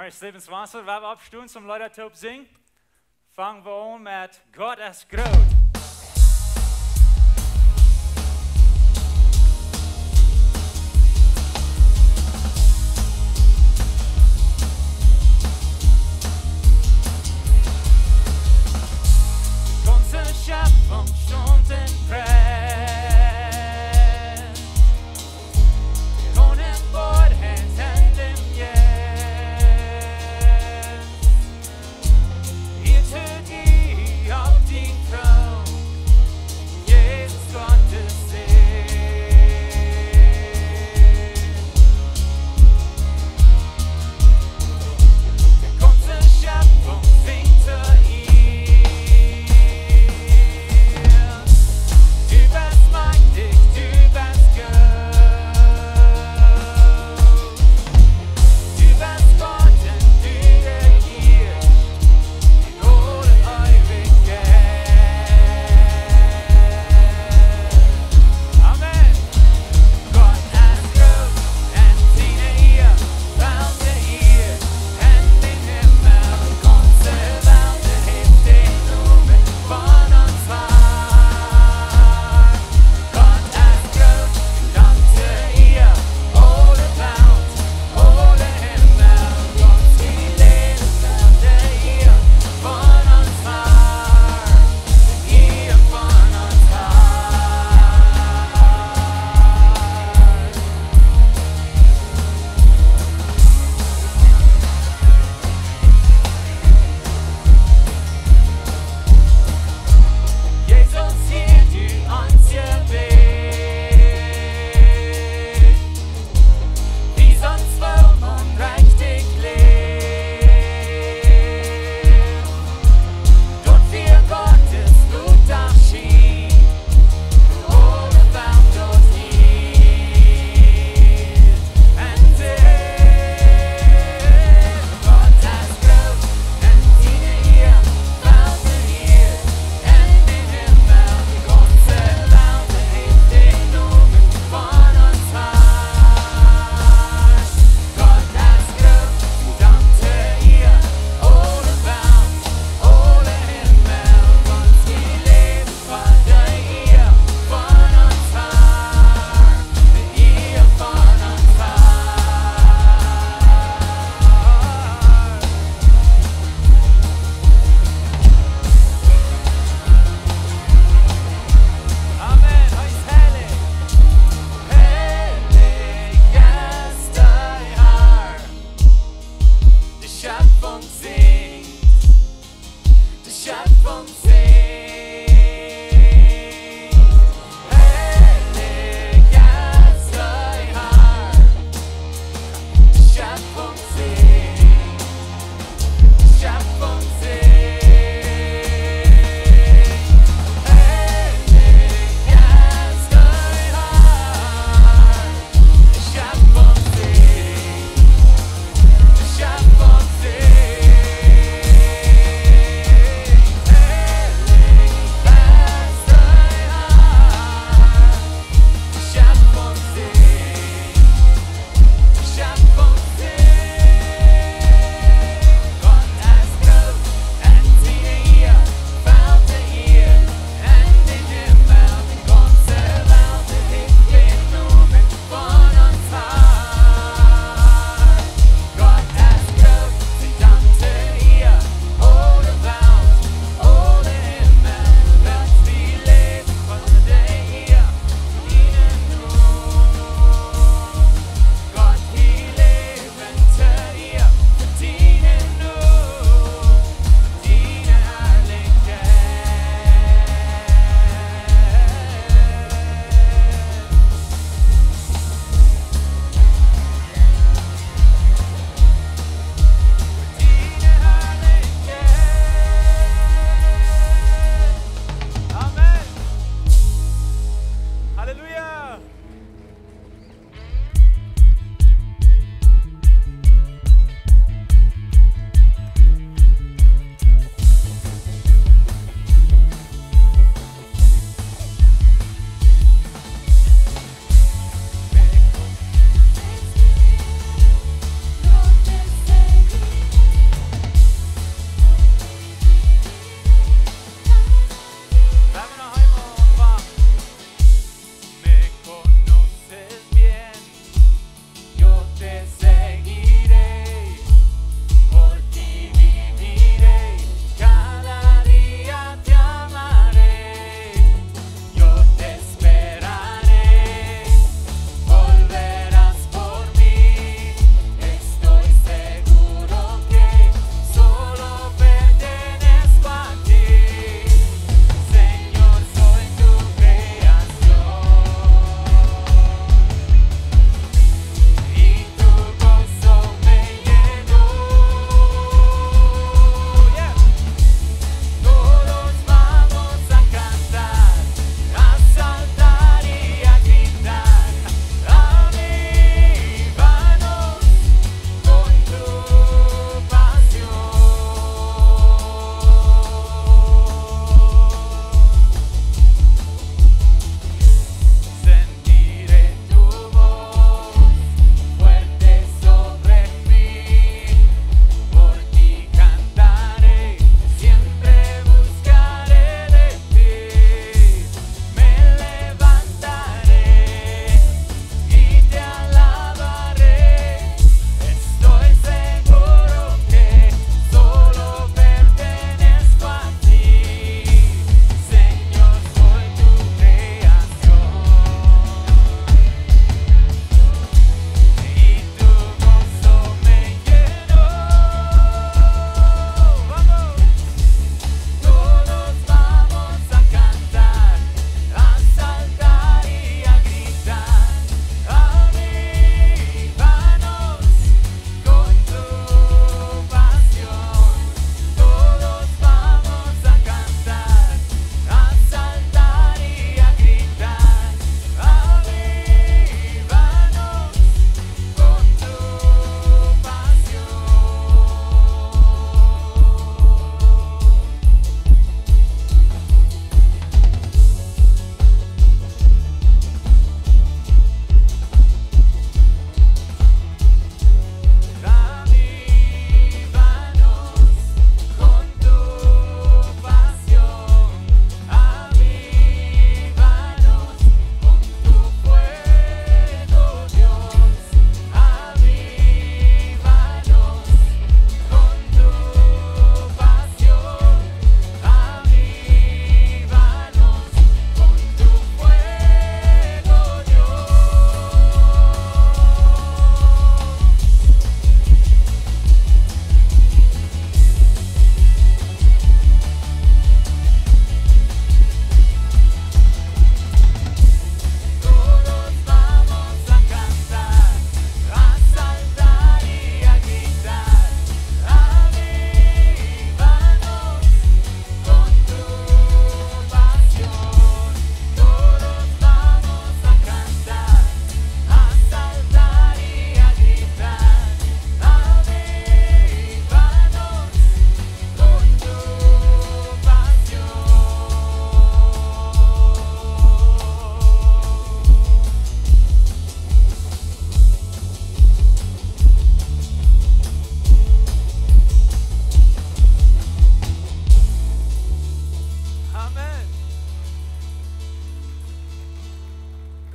Alright, Stevens Wasser, wir absturen som Leute top sing. Fangen wir an mit Gott ist groß. Schöpfung stund in Brand. Ohne Wort hält im Jetzt. Ihr tut ihr auf den Thron. Jesus Gottes Die ganze Schöpfung singt zu ihm.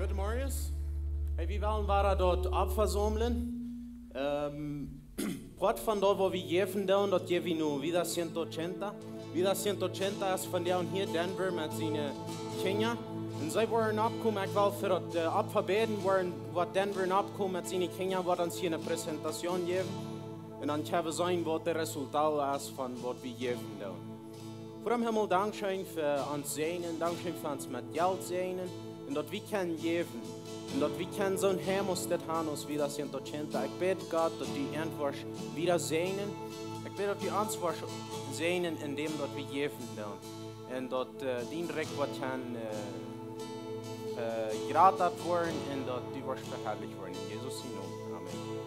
Goedemorgens. Hey, wie wollen wir dort abversammeln? Wat van dat wat we geven doen, dat geven we nu wieder 180. Wieder 180 ist von der und hier Denver mit seinen Kindern. Und sie waren abgekommen, ich will für das abverbeten, was Denver abgekommen mit seinen Kindern, was uns hier eine Präsentation geben. Und dann können wir sehen, was das Resultat ist von was wir geben tun. Vor dem Himmel, Dankeschön für uns Sehnen, Dankeschön für uns mit Geld Sehnen. Und dass wir können geben. Und dass wir können so ein Himmel haben, als wir das 180. Ich bete Gott, dass die einfach wieder sehnen. Ich bete, dass die Antwort sehnen, indem wir geben tun. Und dass die Recht kann gratis werden und dass die was verherrlicht werden. In Jesus' Namen. Amen.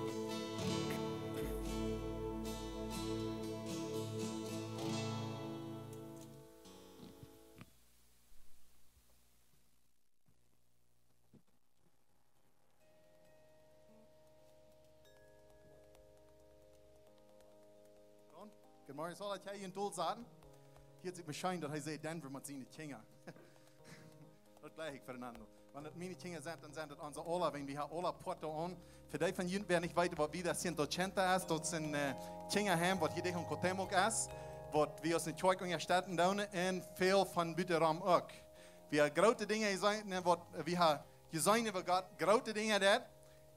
Goedemorgen, zal ik je een doel zeggen? Hier zit me schijn dat hij zei Denver met zijn kinderen. Dat gleich ik voneinander. Wanneer het mijn kinderen zijn, dan zijn het onze Ola, wenn we hebben Ola Porto aan. Voor die van jullie wer niet weten wat wie dat 180 is, dat zijn kinderen hebben wat hier tegen Kotemok is, wat we als een kerk ondersteunen doen en veel van buitenram ook. We hebben grote dingen gezien, wat we hebben gezien over God, grote dingen dat,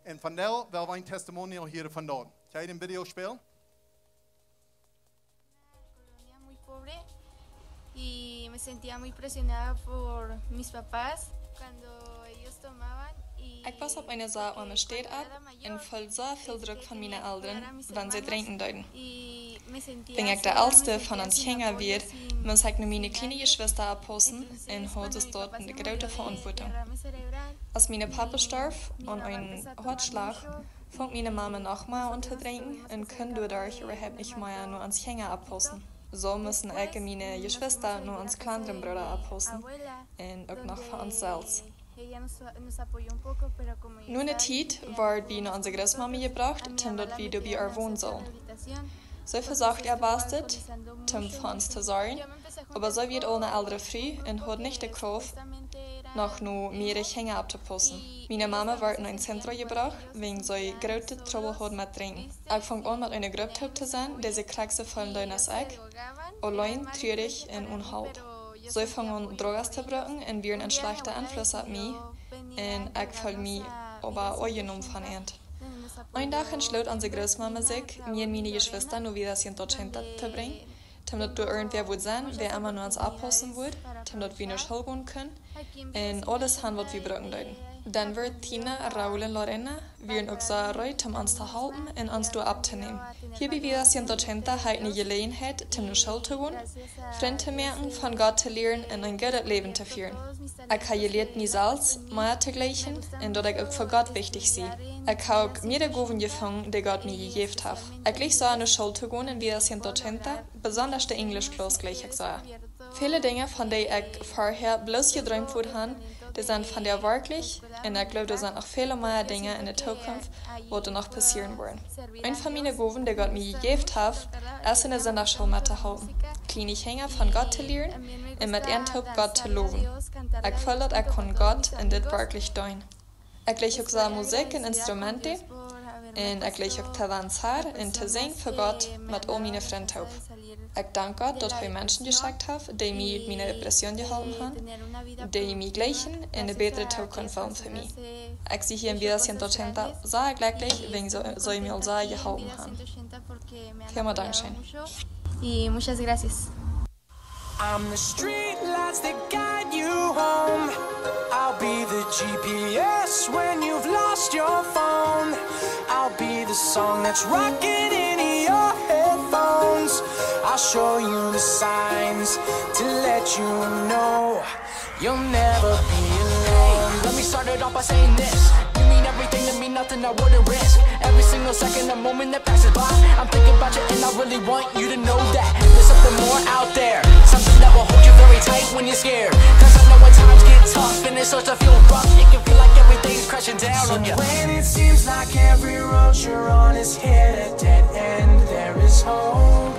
en vandaar wel een testimonial hier vandaan. Kan je een video spelen? Y me sentía muy presionada por mis papás cuando ellos tomaban. Ik was op een zaterdag steed op en voel zoveel druk van mijn ouderen wanneer ze drinken duiden. Wenn ich der Älteste von uns Kinder wird, muss ich nur meine kleine Geschwister abpassen und hat es dort eine große Verantwortung. Als meine Papa starb an einem Herzschlag, fängt meine Mama nochmal an zu trinken und kann dadurch überhaupt nicht mehr nur ans Kinder abpassen. So müssen auch meine Geschwister nur ans kleineren Bruder abpassen und auch noch für uns selbst. Nur eine Zeit war wir nach unserer Großmama gebracht, damit wir dabei wohnen sollen. So versucht bastet, für uns zu sorgen, aber so wird auch eine ältere Frau und hat nicht die Kraft, noch nur mehrere Kinder abzupassen. Meine Mama wird in ein Zentrum gebracht, wegen sie große Trouble hat mit Trinken. Ich fange an mit einer Gruppe zu sein, die sich krankste fallen durch das Eck, allein, traurig und unhalt. So fangen an Drogen zu brauchen und wir einen schlechten Einfluss auf mich und ich fühle mich aber auch genommen von ihnen. Ein Tag entschloss unsere Großmama sich, mir und meine Geschwister nur wieder 180 zu bringen, damit du irgendwer wird sein, wer immer nur uns abpassen wird, damit wir nicht Schule gehen können und alles haben, was wir brauchen würden. Dann wird Tina, Raul und Lorena werden auch so erreut, uns zu halten und uns dort abzunehmen. Hier bei wir 180 hat eine Gelegenheit, um eine Schule zu gehen, Freunde zu merken, von Gott zu lernen und ein gutes Leben zu führen. Ich habe gelernt, mich selbst, mehr zu gleichen und dass ich auch für Gott wichtig bin. Ich habe auch mir die Gaben gefangen, die Gott mir gegeben hat. Ich gleich so eine Schule zu gehen in wir 180, besonders die Englischklasse gleich ich so. Viele Dinge, von denen ich vorher bloß geträumt habe, die sind von der wirklich und ich glaube, da sind noch viele mehr Dinge in der Zukunft, die noch passieren werden. Eine von meinen Gaben, die Gott mir gegeben hat, ist in der Sonderschule zu halten. Kleine Kinder von Gott zu lernen und mit ihrem Gott zu loben. Ich fühle, dass ich Gott in das wirklich tun. Ich lege auch so Musik und Instrumente und ich lege auch Tanzar und zu singen für Gott mit all meinen Freunden auf. Ich danke Gott, dass er Menschen geschickt hat, die mich mit meiner Depression geholfen haben, die mich gleichen und eine bessere Zukunft wollen für mich. Ich sehe hier in wieder 180 sehr glücklich, wegen sie mir sehr geholfen haben. Vielen Dankeschön. Y muchas gracias. I'm the street lights that guide you home. I'll be the GPS when you've lost your phone. I'll be the song that's rocking in your headphones. I'll show you the signs to let you know you'll never be alone. Let me start it off by saying this. You mean everything to me, nothing I wouldn't risk. Every single second, a moment that passes by, I'm thinking about you and I really want you to know that there's something more out there. Something that will hold you very tight when you're scared. Cause I know when times get tough and it starts to feel rough, it can feel like everything's crashing down on you. When it seems like every road you're on is hit a dead end, there is hope.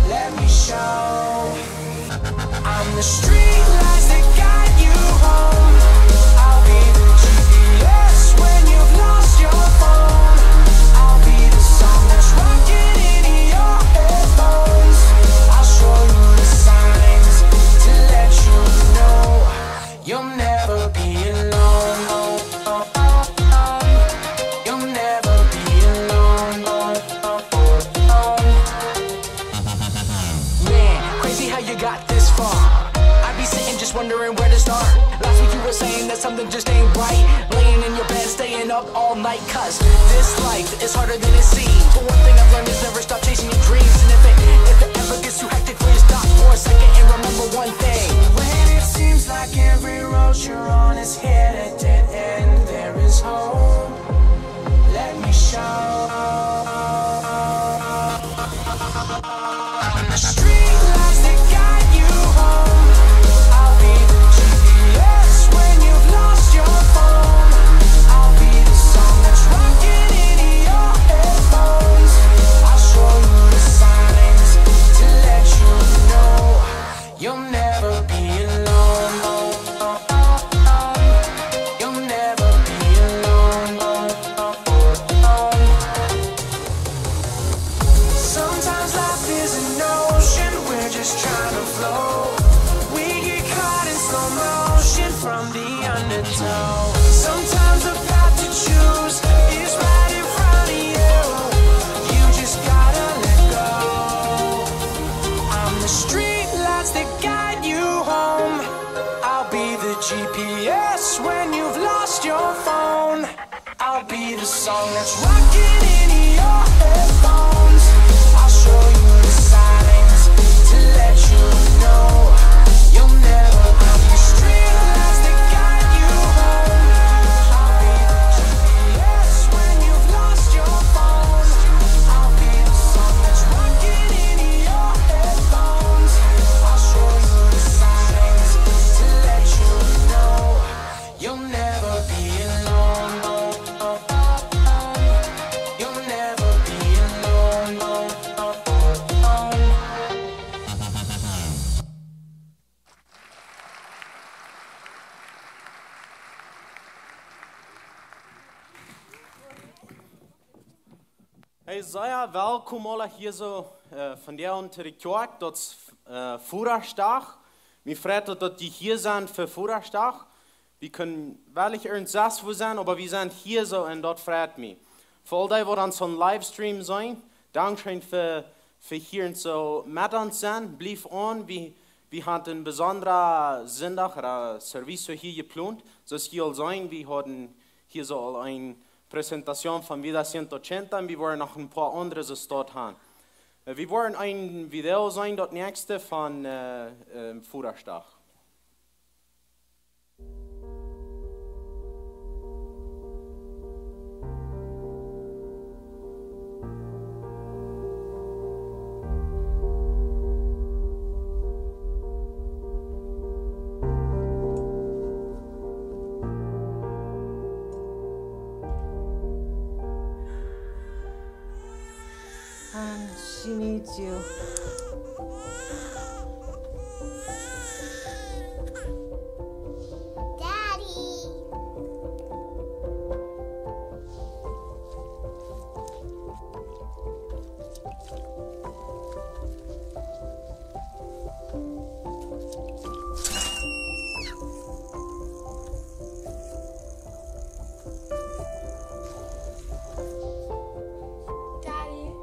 Let me show. I'm the street lights that guide you home. I'll be the something just ain't right. Laying in your bed, staying up all night, cause this life is harder than it seems. But one thing I've learned is never stop chasing your dreams. And if it ever gets too hectic, please stop for a second and remember one thing. When it seems like every road you're on is hit a dead end, there is hope. Let me show. On the street lights that guide you home, I'll be the GPS when you've lost your phone. I'll be the song that's rocking in your headphones. I'll show you the signs to let you know you'll never be alone. You'll never be alone. Sometimes life is an ocean, we're just trying to flow. We get caught in slow motion from the undertow. Sometimes the path to choose is right in front of you. You just gotta let go. I'm the street lights that guide you home. I'll be the GPS when you've lost your phone. I'll be the song that's rocking in your headphones. I'll show you the signs to let you know you'll never. I'm the street lights that guide you home. I'll be the GPS when you've lost your phone. I'll be the song that's rocking in your headphones. I'll show you the signs to let you know you'll never be alone. You'll never be alone. Hey, sehr welkom alle hier so von der unter der Kirche, dort Vaterstag. Wir freuen dass die hier sind für Vaterstag. Wir können wirklich irgendwas wo sein, aber wir sind hier so und dort freut mich. Für all die, die dann so ein Livestream sein, Dankeschön für hier und so mit uns sein. Bleib on, wir haben einen besonderen Sonntag oder Service hier geplant. So es hier sein, wir hatten hier so eine Präsentation von Vida 180 und wir wollen noch ein paar andere so dort haben. Wir wollen ein Video sein, dort nächste von Vaterstag. She needs you. Daddy. Daddy.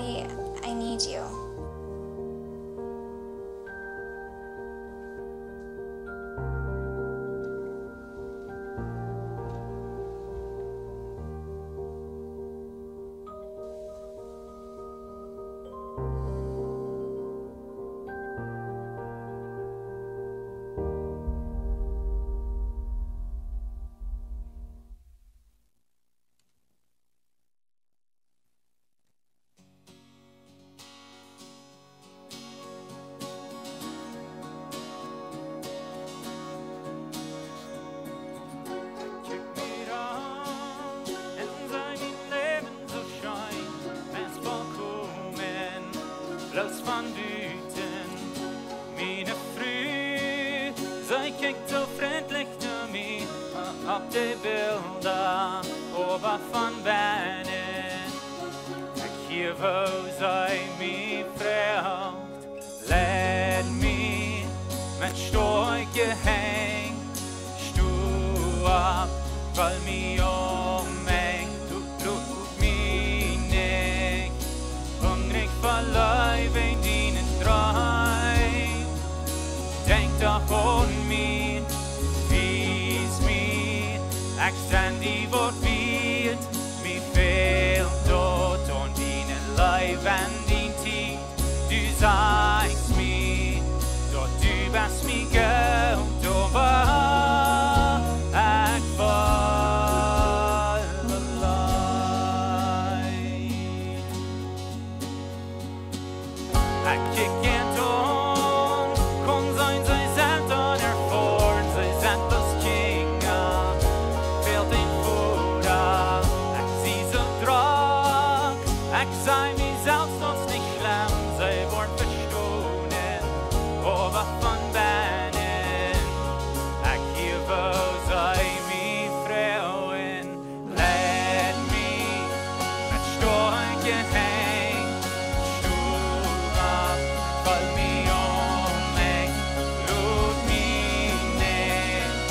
I need you. Bloß von Düten, meine Früh, sei kickt so freundlich zu mir, ab die Bilder, ober von Beinen. Hier wo sei mir fragt, lädt mich mit Storch gehängt, stu ab, weil mir umhängt, tut mich nicht, hungrig verleih, wenn dienen drei, denk doch an mich, wie's mir, ich send die Wort wird, mir fehlt dort und dienen Leib an den Tief, du sagst mir, dort du bist mir Geld, aber ich fall allein. Ich kick in Ton, kon sein, sei sind an erfahren, sei sind das Kinder, fehlt den Futter, ich sieh so Drog, ich sei mir selbst uns nicht schlimm, sei wort verstohlen, aber von Beinen, ich hier wo sei mir Frauen, lädt mich mit Storch gehängt, fall mir umhängt, lud mich nicht,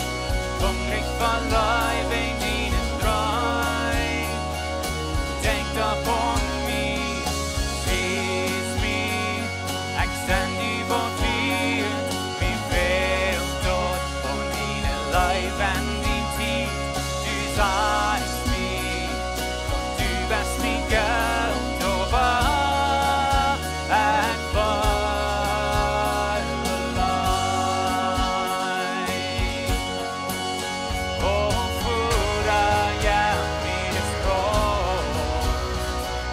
hungrig verleih, wenn dienen drei, denk doch an mich, wie's mir, ich send die Wort wird, mir fehlt dort und dienen Leib an den Tief, du sagst mir, du bist mir Geld, aber ich fall allein. Oh, Futter, ja, mir ist groß,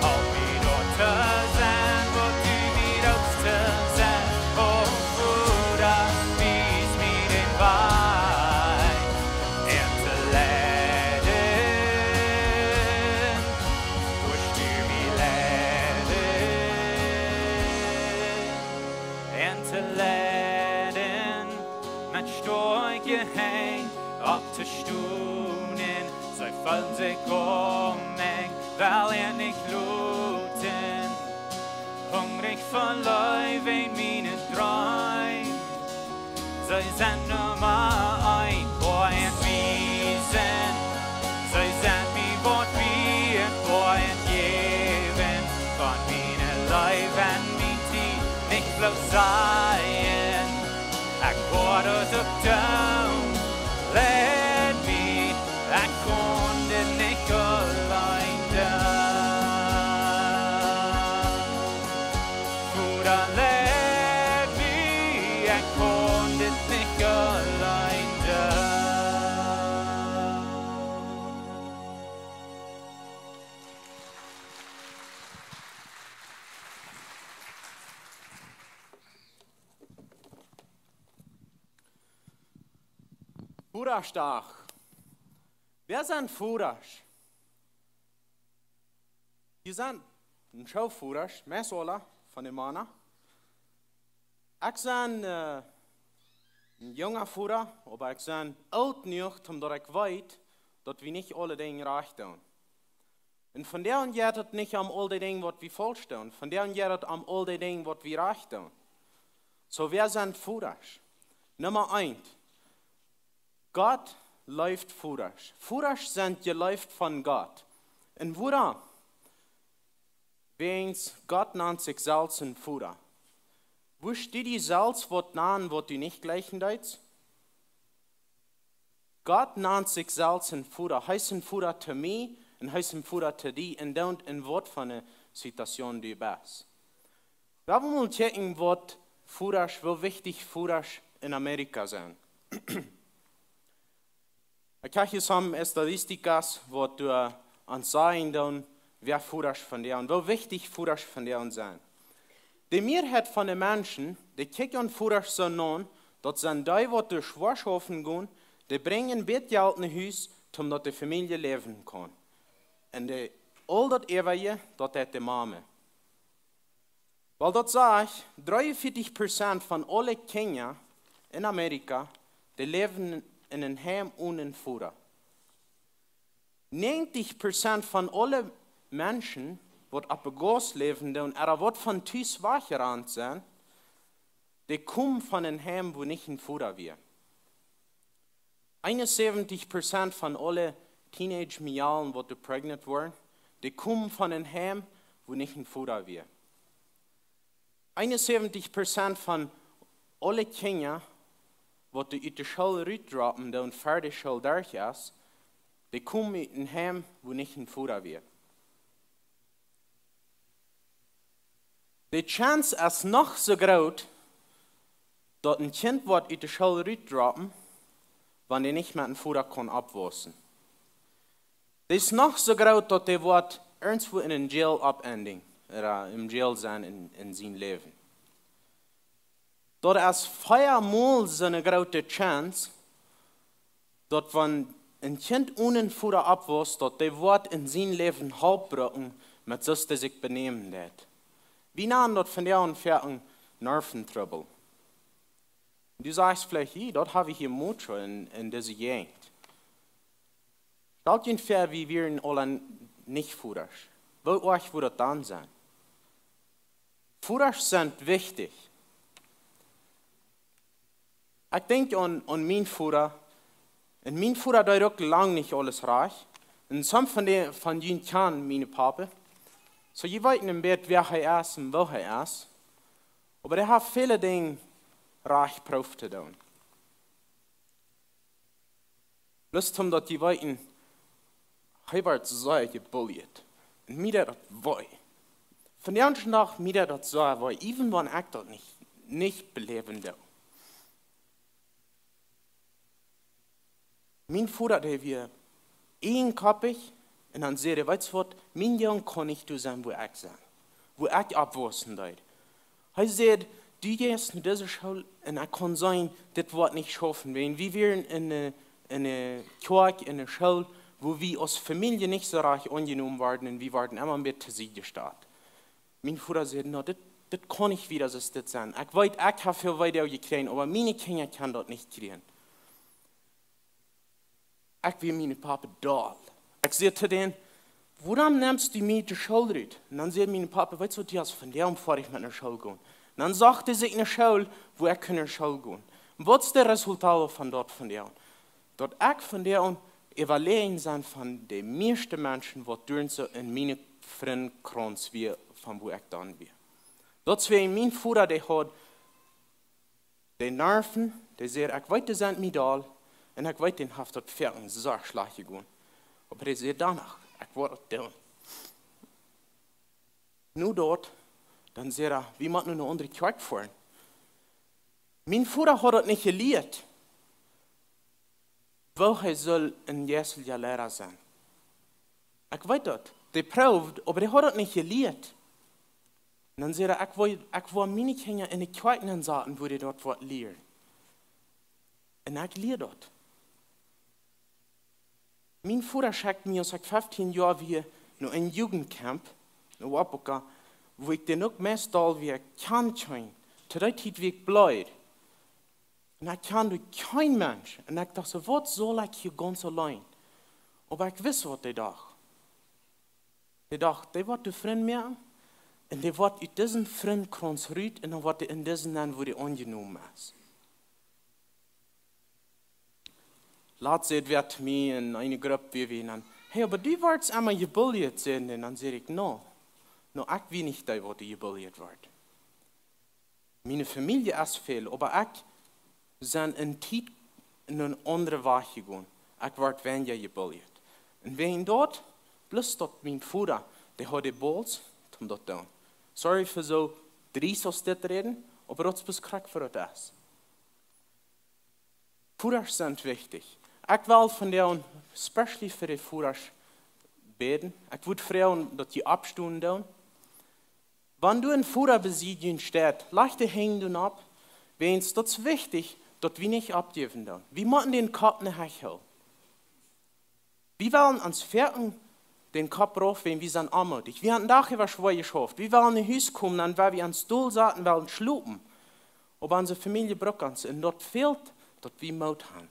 auch wie dort zu sein, wo du wieder zu sein. Oh, Futter, wie's mir den Wein, zu leiden, durch du mir leiden, zu leiden, mit Storch gehängt, abzustunen, sei fallen sich umhängt, weil nicht luten, hungrig verleih, wenn meine drei, sei sind Nummer ein, Boy und Wiesen, sei sind wie Wort wird, Boy und geben, von meine Leib an mein Tief, nicht bloß sein, ich wurde so down, let me, ich konnte nicht allein da. Futter, let me, ich konnte nicht allein da. Fuhrasdag. Wer sind Fuhras? Je zijn een showvoerders, mes alle van de mannen. Ik ben een jonge voerder, maar ik ben oud genoeg omdat ik weet dat we niet alle dingen recht doen. En van der gaat het niet om al die dingen wat we falsch doen. Van der gaat het om al die dingen wat we recht doen. So, wer sind Fuhrers? Nummer 1. Gott läuft Fuhrers. Fuhrers sind geläuft von Gott. Und woran? Weens Gott nannt sich Salz und Futter. Wo steht die Salz, was nahen, was du nicht gleichen deitst? Gott nannt sich Salz und Futter. Heißen Futter zu mir und heißen Futter zu dir und dann ein Wort von der Situation, die du bist. Wir wollen mal checken, was Futter, wie wichtig Futter in Amerika sind. Ich habe hier some Statistikas, was du ansagen dann, wer Futter von dir und wie wichtig Futter von dir sein. Die Mehrheit von den Menschen, die kicken Futter so an, dass sie die, die durch Schwarzhofen gehen, die bringen Bettgeld in Haus, damit die Familie leben kann. Und all das Ewige, das hat die Mama. Weil das sage ich, 43% von allen Kindern in Amerika, die leben in einem Heim ohne Futter. 90% von allen Menschen, die auf der Gas leben und wird von Tüß wachgerannt sind, die kommen von einem Heim, wo nicht ein Futter wird. 71% von allen Teenage-Mädchen, die prägnant wurden, die kommen von einem Heim, wo nicht ein Futter wird. 71% von allen Kindern, die aus der Schule rausdroppen und fertig Schule durch ist, die kommen in ein Heim, wo nicht ein Futter wird. Die Chance ist noch so groß, dass ein Kind wird aus der Schule rausdroppen, wenn er nicht mehr ein Futter kann abwaschen. Das ist noch so groß, dass er wird irgendwo in einem Jail abenden, oder im Jail sein in seinem Leben. Dort ist viermal so eine große Chance, dass wenn ein Kind ohne Futter abwascht, dass der wird in seinem Leben halbbrocken, mit so dass sich benehmen wird. Wie nahen dort von der Entfernung Nerventrouble? Du sagst vielleicht, hey, dort habe ich hier Motor in dieser Gegend. Stellt euch vor, wie wir in alle nicht Futter. Wo euch würde das dann sein? Futter sind wichtig. Ich denke an mein Futter. In mein Futter da ist lang nicht alles reich. Und some von ihnen kennen meine Papa. So, je weiß im Bett, wer er ist und wo er ist. Aber er hat viele Dinge reich drauf zu tun. Lust um, dass die weiten, er wird so gebulliert. Und mir das weh. Von der anderen Tag, mir das so weh, even wenn ich das nicht beleben will. Mein Vater, der wir einkappig, und dann sagt er, weißt du was, mein Junge kann nicht du sein, wo ich sein, wo ich abwaschen darf. Er sagt, du gehst in diese Schule, und ich kann sein, das wird nicht schaffen. Wenn wir in einer Kirche, in einer Schule, wo wir als Familie nicht so reich angenommen werden, und wir werden immer mit zu sie gestartet. Mein Vater sagt, no, das kann nicht wieder so sein. Ich weiß, ich habe viel weiter gekriegt, aber meine Kinder können das nicht kriegen. Ich will meine Papa da. Ich sage zu denen, warum nimmst du mich die Schule raus? Und dann sagt mein Papa, weißt du, die hast von der fahre ich mit einer Schule gehen. Und dann sagt er sich in eine Schule, wo ich in eine Schule gehen. Und was ist das Resultat von dort von der? Dort ich von der evaluieren sind von den meisten Menschen, die durch so in meine Freundkreis wie von wo ich dann bin. Dort wäre mein Vater, der hat die Nerven, der sagt, ich weiß, die sind mir da. Und ich weiß, den hat das Pferd so schlecht gegangen. Aber er sagt danach, ich werde das tun. Nur dort, dann sagt er, wie man nur eine andere Kirche fahren. Mein Vater hat das nicht gelehrt. Woher soll ein jährlicher Lehrer sein? Ich weiß das, der probt, aber der hat das nicht gelehrt. Und dann sagt er, ich will meine Kinder in die Kirche sagen, wo die dort was lehren. Und ich lehre das. Mein Vater schickt mir, als ich 15 Jahre war, noch ein Jugendcamp, in Wapoka, wo ich den auch meestal wie kann sein, zu der Zeit wie ich bleibe. Und ich kann durch kein Mensch. Und ich dachte so, was soll ich hier ganz allein? Aber ich wusste, was ich dachte. Ich dachte, der wird ein Freund mehr, und der wird in diesen Freundkreis raus, und dann wird er in diesen nennen, wo der angenommen ist. Laatst wird mir in eine Gruppe bewegen. Hey, aber du warst einmal gebulliert, und dann sage ich, no. nur ich will nicht da, wo die jubiliert wird. Meine Familie ist viel, aber ich sind in Zeit in eine andere Weg gegangen. Ich werde weniger jubiliert. Und wenn dort, bloß dort mein Vater, der hat die Balls, um dort zu tun. Sorry für so dries als dit reden, aber dat is beschrik voor het is. Voeders zijn wichtig. Ik wil van jou, especially voor de voeders, beden. Ik wil vrouwen dat je opstoen doen. Wanneer du een voeder beziet in staat, leg de handen op. Wens, dat is wichtig, dat we niet opgeven doen. We moeten den kop naar huis houden. We willen ons verken den Kopf rauf, wenn wir sind armutig. Wir haben Dach über schwer geschafft. Wir wollen in ein Haus kommen, dann weil wir ans Stuhl saßen, wollen schlupen. Aber unsere Familie braucht uns. Und dort fehlt, dass wir Mut haben.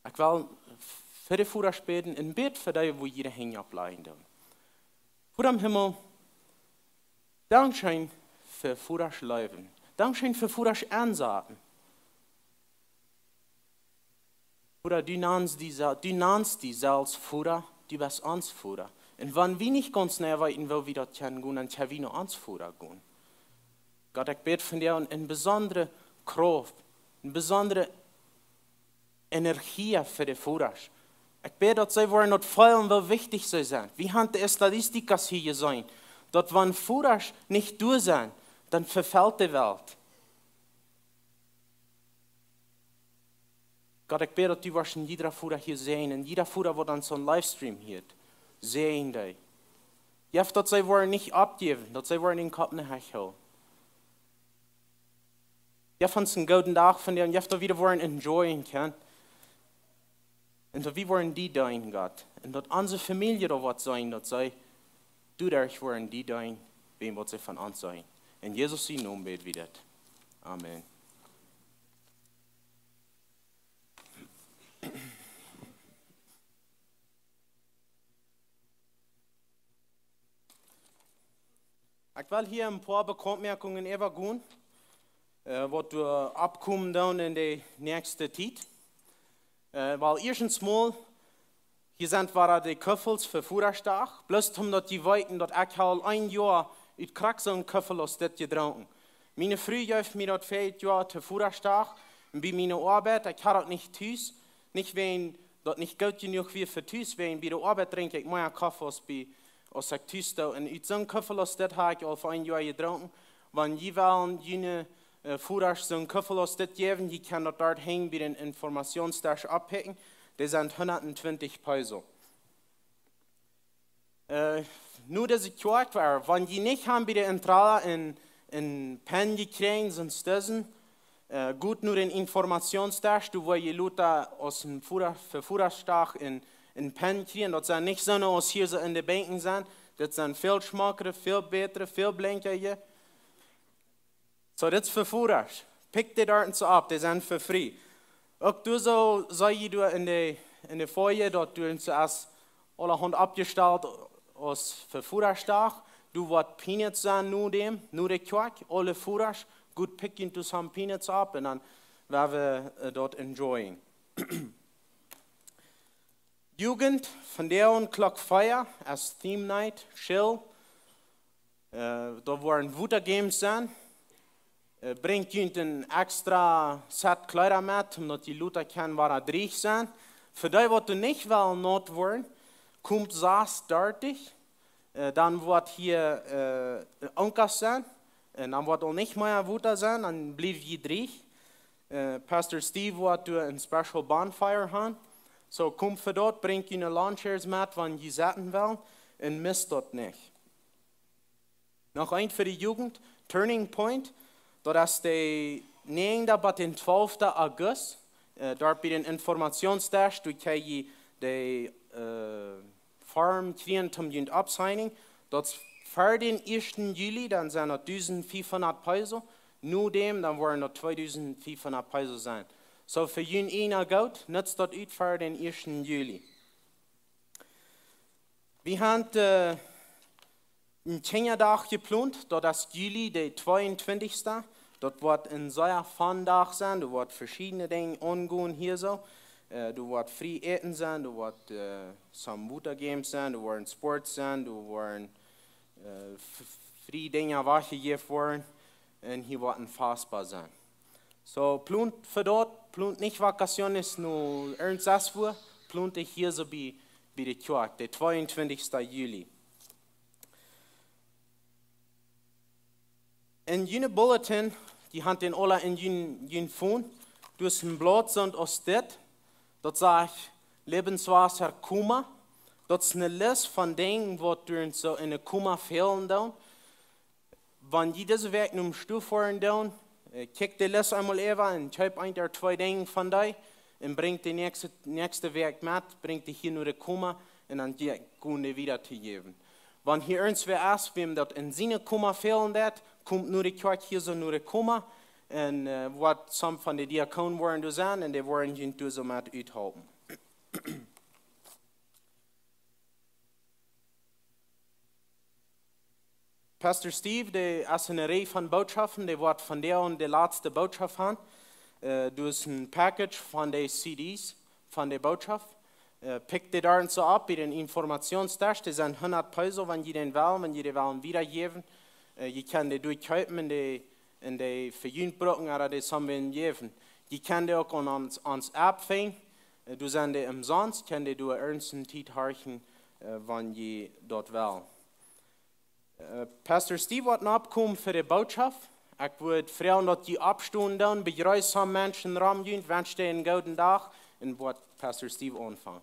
Ich will für die Fuhrer beten, in Bett für die, wo jeder hängen ablegen darf. Vater im Himmel, Dankeschön für Fuhrers Leben. Dankeschön für Fuhrers Ansagen. Vater, du nennst die als Fuhrer, du bist uns Fuhrer. Und wenn wir nicht ganz näher weiten, wo wir dort gehen, dann können wir noch uns Fuhrer gehen. Gott, ich bete von dir eine besondere Kraft, eine besondere Energie für die Fuhrer. Ich bete, dass sie wollen nicht fallen, wo wichtig sie sind. Wie haben die Statistiker hier sein? Dass wenn Fuhrer nicht durch sind, dann verfällt die Welt. Gott, ich bete, dass du wirst in jeder Fuhrer hier sehen, und jeder Fuhrer, der dann so einen Livestream hier sehen dich. Ja, dass sie wollen nicht abgeben, dass sie wollen den Kopf nicht halten. Ja, von uns einen guten Tag von dir, und ja, dass wir wollen enjoyen können. Und dass wir wollen die dein, Gott. Und dass unsere Familie da was sein, dass sie, du dadurch wollen die dein, wem was sie von uns sein. In Jesus' Namen beten wir das. Amen. Ich will hier ein paar Bemerkungen übergehen, was wir abkommen dann in der nächsten Zeit. Weil erstens mal, hier sind wir die Köffels für Fuhrerstag, bloß um dass die weiten, dass ich halt ein Jahr uit krak so ein Köffel aus das getrunken. Meine Frau heeft mir das 4 Jahre zu Fuhrerstag, und bei meiner Arbeit, ich habe das nicht tüß, nicht wenn das nicht gut genug wie für tüß, wenn bei der Arbeit trinke ich mehr Kaffee als ich tüß da. Und uit so ein Köffel aus das habe ich auch für ein Jahr getrunken. Wenn jeweils jene Fuhrer so ein Köffel aus das geben, die kann das dort hängen bei den Informationstaschen abhängen, die sind 120 Peso. Nur dass ich gehört war, wenn die nicht haben bei der Entrale in Pen gekriegt, sonst dessen, gut nur den Informationstasch, wo je Leute aus dem Fuhrerstag in Pen kriegen, das sind nicht so nur aus hier so in den Bänken sind, das sind viel schmackere, viel bessere, viel blanker hier. So, das ist für Fuhrer. Pick die dort so ab, die sind für frei. Auch du so, sei du in der Folie, dort du zuerst alle Hund abgestellt, als für Fuhrerstag, du wirst Peanuts sein, nur der Quark, alle Fuhrer, gut picken zusammen Peanuts ab, und dann werden wir dort enjoyen. Jugend, von der und Clock Fire, als Theme Night, chill, da werden Wutter Games sein, bringt jemand ein extra Set Kleider mit, damit die Leute können, was dreig sein. Für die, was du nicht willst, not wollen, kommt Saas dirtig, dann wird hier Onkas sein, und dann wird auch nicht mehr Wutter sein, dann bleibt je dreig. Pastor Steve wird ein Special Bonfire haben, so kommt für dort, bringt ihnen Lawnchairs mit, wenn sie sitzen wollen, und misst dort nicht. Noch ein für die Jugend, Turning Point, das ist der 9. bis den 12. August, dort bei den Informationstasch, du kannst die Farm kriegen zum Jund Absigning. Das für den 1. Juli, dann sind es 1500 Peso. Nur dem, dann werden es 2500 Peso sein. So für jeden einer Geld, nützt das ut für den 1. Juli. Wir haben einen Kindertag geplant, das ist Juli, der 22. Dort wird ein sehr Fun-Tag sein, du wirst verschiedene Dinge angehen hier so. Du wirst frei essen sein, du wirst some Water Games sein, du wirst Sports sein, du wirst Free Dinge weggegeven worden en hier worden fassbar sein. So, plunt für dort, plunt nicht Vacaciones nur ernst vor, plunt ich hier so bei der Kirche, der 22. Juli. In jene Bulletin, die hat den alle in jene Phone, durch ein Blatt sind aus das sagt Lebenswasser Kuma. Das ist eine Liste von Dingen, die so in der Kuma fehlen. Wenn die diese Werk nun stufen fahren, kickt die Liste einmal über und schreibt ein oder zwei Dinge von dir und bringt die nächste Werk mit, bringt die hier nur die Kuma und dann können die wieder zu geben. Wenn hier irgendwer ist, wem das in seine Kuma fehlen wird, kommt nur die Kirche hier so nur die Kuma und was some von den Diakonen wollen du sein und die wollen ihn so mit uithalten. Pastor Steve, der ist eine Reihe von Botschaften, der wird von der und der letzte Botschaft haben. Du hast ein Package von den CDs von der Botschaft. Pickt die da so ab, bei den Informationstext, die sind 100 Peso, wenn die den wollen, wenn die den wollen wiedergeben. Je kann die durchkaufen in die Verjühnbrücken, oder die haben wir geben. Die kann die auch an uns abfangen. Du sind die umsonst, kann die durch ernsten Zeit horchen, wenn die dort wollen. Pastor Steve wird noch abkommen für die Botschaft. Ich würde fragen, dass die Abstunden begrüßen Menschen Raum gehen, wünsche dir einen guten Tag und wird Pastor Steve anfangen.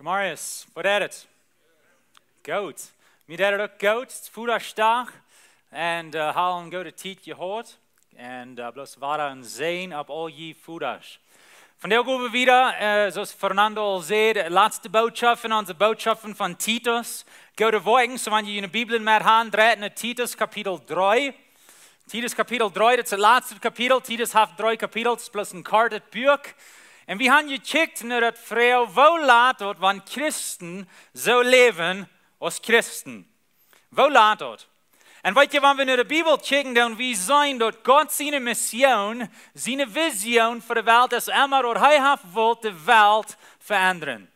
Marius, wat is het? Goed. Mir deed het ook goed. Het is voedersdag. En halen goede tijd gehoord. En bloos waren en zijn op al je voeders. Vandaag gaan we wieder, zoals Fernando al zei, de laatste boodschap in onze boodschappen van Titus. Goede woorden, zo wanneer je in de Bibel met hand draait naar Titus kapitel 3. Titus kapitel 3, dat is het laatste kapitel. Titus heeft 3 kapitels plus een kartet boek. En we hebben gekeken naar dat vrouw wo laat wordt, wanneer Christen zo leven als Christen. Wo laat wordt. En weet je, wanneer we naar de Bibel kijken, dan we zijn dat God zijn mission, zijn visie voor de wereld is immer, dat hij heeft de wereld veranderen.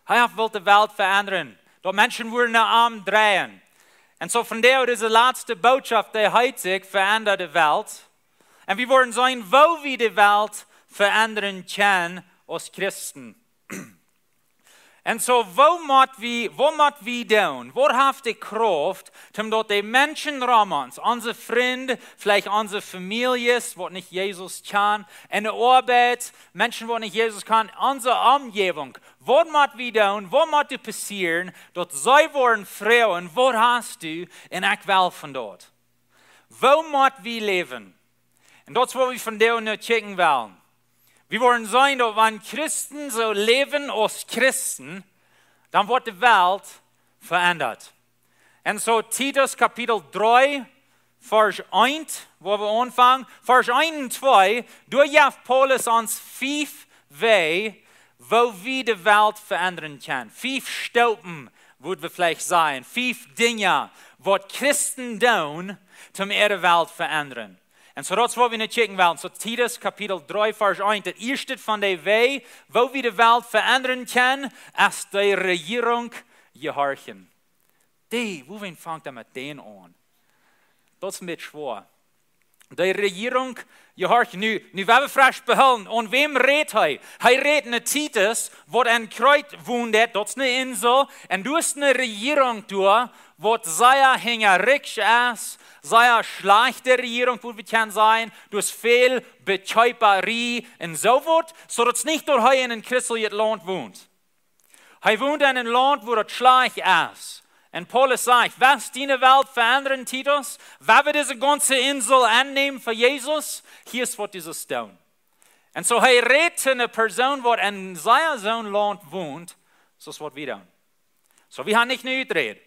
Hij heeft de wereld veranderen. Dat mensen worden naar hem draaien. En zo vandaar is de laatste boodschap die heet zich verander de wereld. En we worden zijn wo we de wereld veranderen kan als Christen. En zo, wat moet we doen? Wat heeft de kracht, omdat de mensen rond ons, onze vrienden, vielleicht onze families, wat niet Jezus kan, en de arbeid, mensen wat niet Jezus kan, onze omgeving. Wat moet we doen? Wat moet er passeren, dat zij worden vrouwen, wat hast du, en ik wel van dat. Wat moet we leven? En dat is wat we vandaag nu checken willen. We worden zijn dat wanneer Christen zo leven als Christen, dan wordt de wereld veranderd. En zo Titus kapitel 3, vers 1, waar we aanvangen. Vers 1 en 2, doorgeeft Paulus ons 5 wegen, waar we de wereld veranderen kan. 5 stappen, moeten we vielleicht zijn. 5 dingen, wat Christen doen, om de wereld veranderen. En zo dat is wat we nu checken willen. Zo Titus kapitel 3 vers 1. Het eerste van de wegen, waar we de wereld veranderen kan, is de regering gehorchen. Hoe vangt dat met den aan? Dat is een beetje zwaar. De regering gehorchen. Nu we hebben frisch behouden. En wem redt hij? Hij redt naar Titus, wat een kruid woont, dat is een insel. En du is een regering door, wat zij hingericht is. Zij slechte regering, wat we kan zijn, dus veel bekäuperie enzovoort, zodat het niet door hij in een christelijk land woont. Hij woont in een land waar het slecht is. En Paulus zegt, was die wereld veranderen, Titus? Waar we deze ganze insel aannemen voor Jezus? Hier is wat Jesus doen. Und so hij redt zu einer Person, die in seinem zo'n land woont, zoals wat we doen. So wir haben nicht nur uitreden.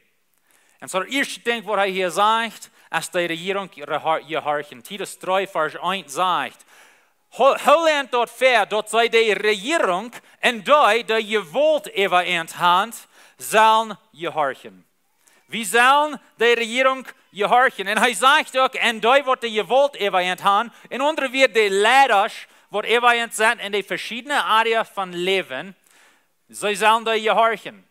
Und so das erste Ding, was er hier sagt, ist die Regierung gehorchen. Titus 3, Vers 1 sagt, Holland dort fair, dort sei die Regierung und die gewollt in Hand, sollen gehorchen. Wir sollen die Regierung gehorchen. Und er sagt auch, und die wird die gewollt in Hand, und andere wird die Leiders, die in sind in die verschiedenen Arten von Leben, sie sollen die gehorchen.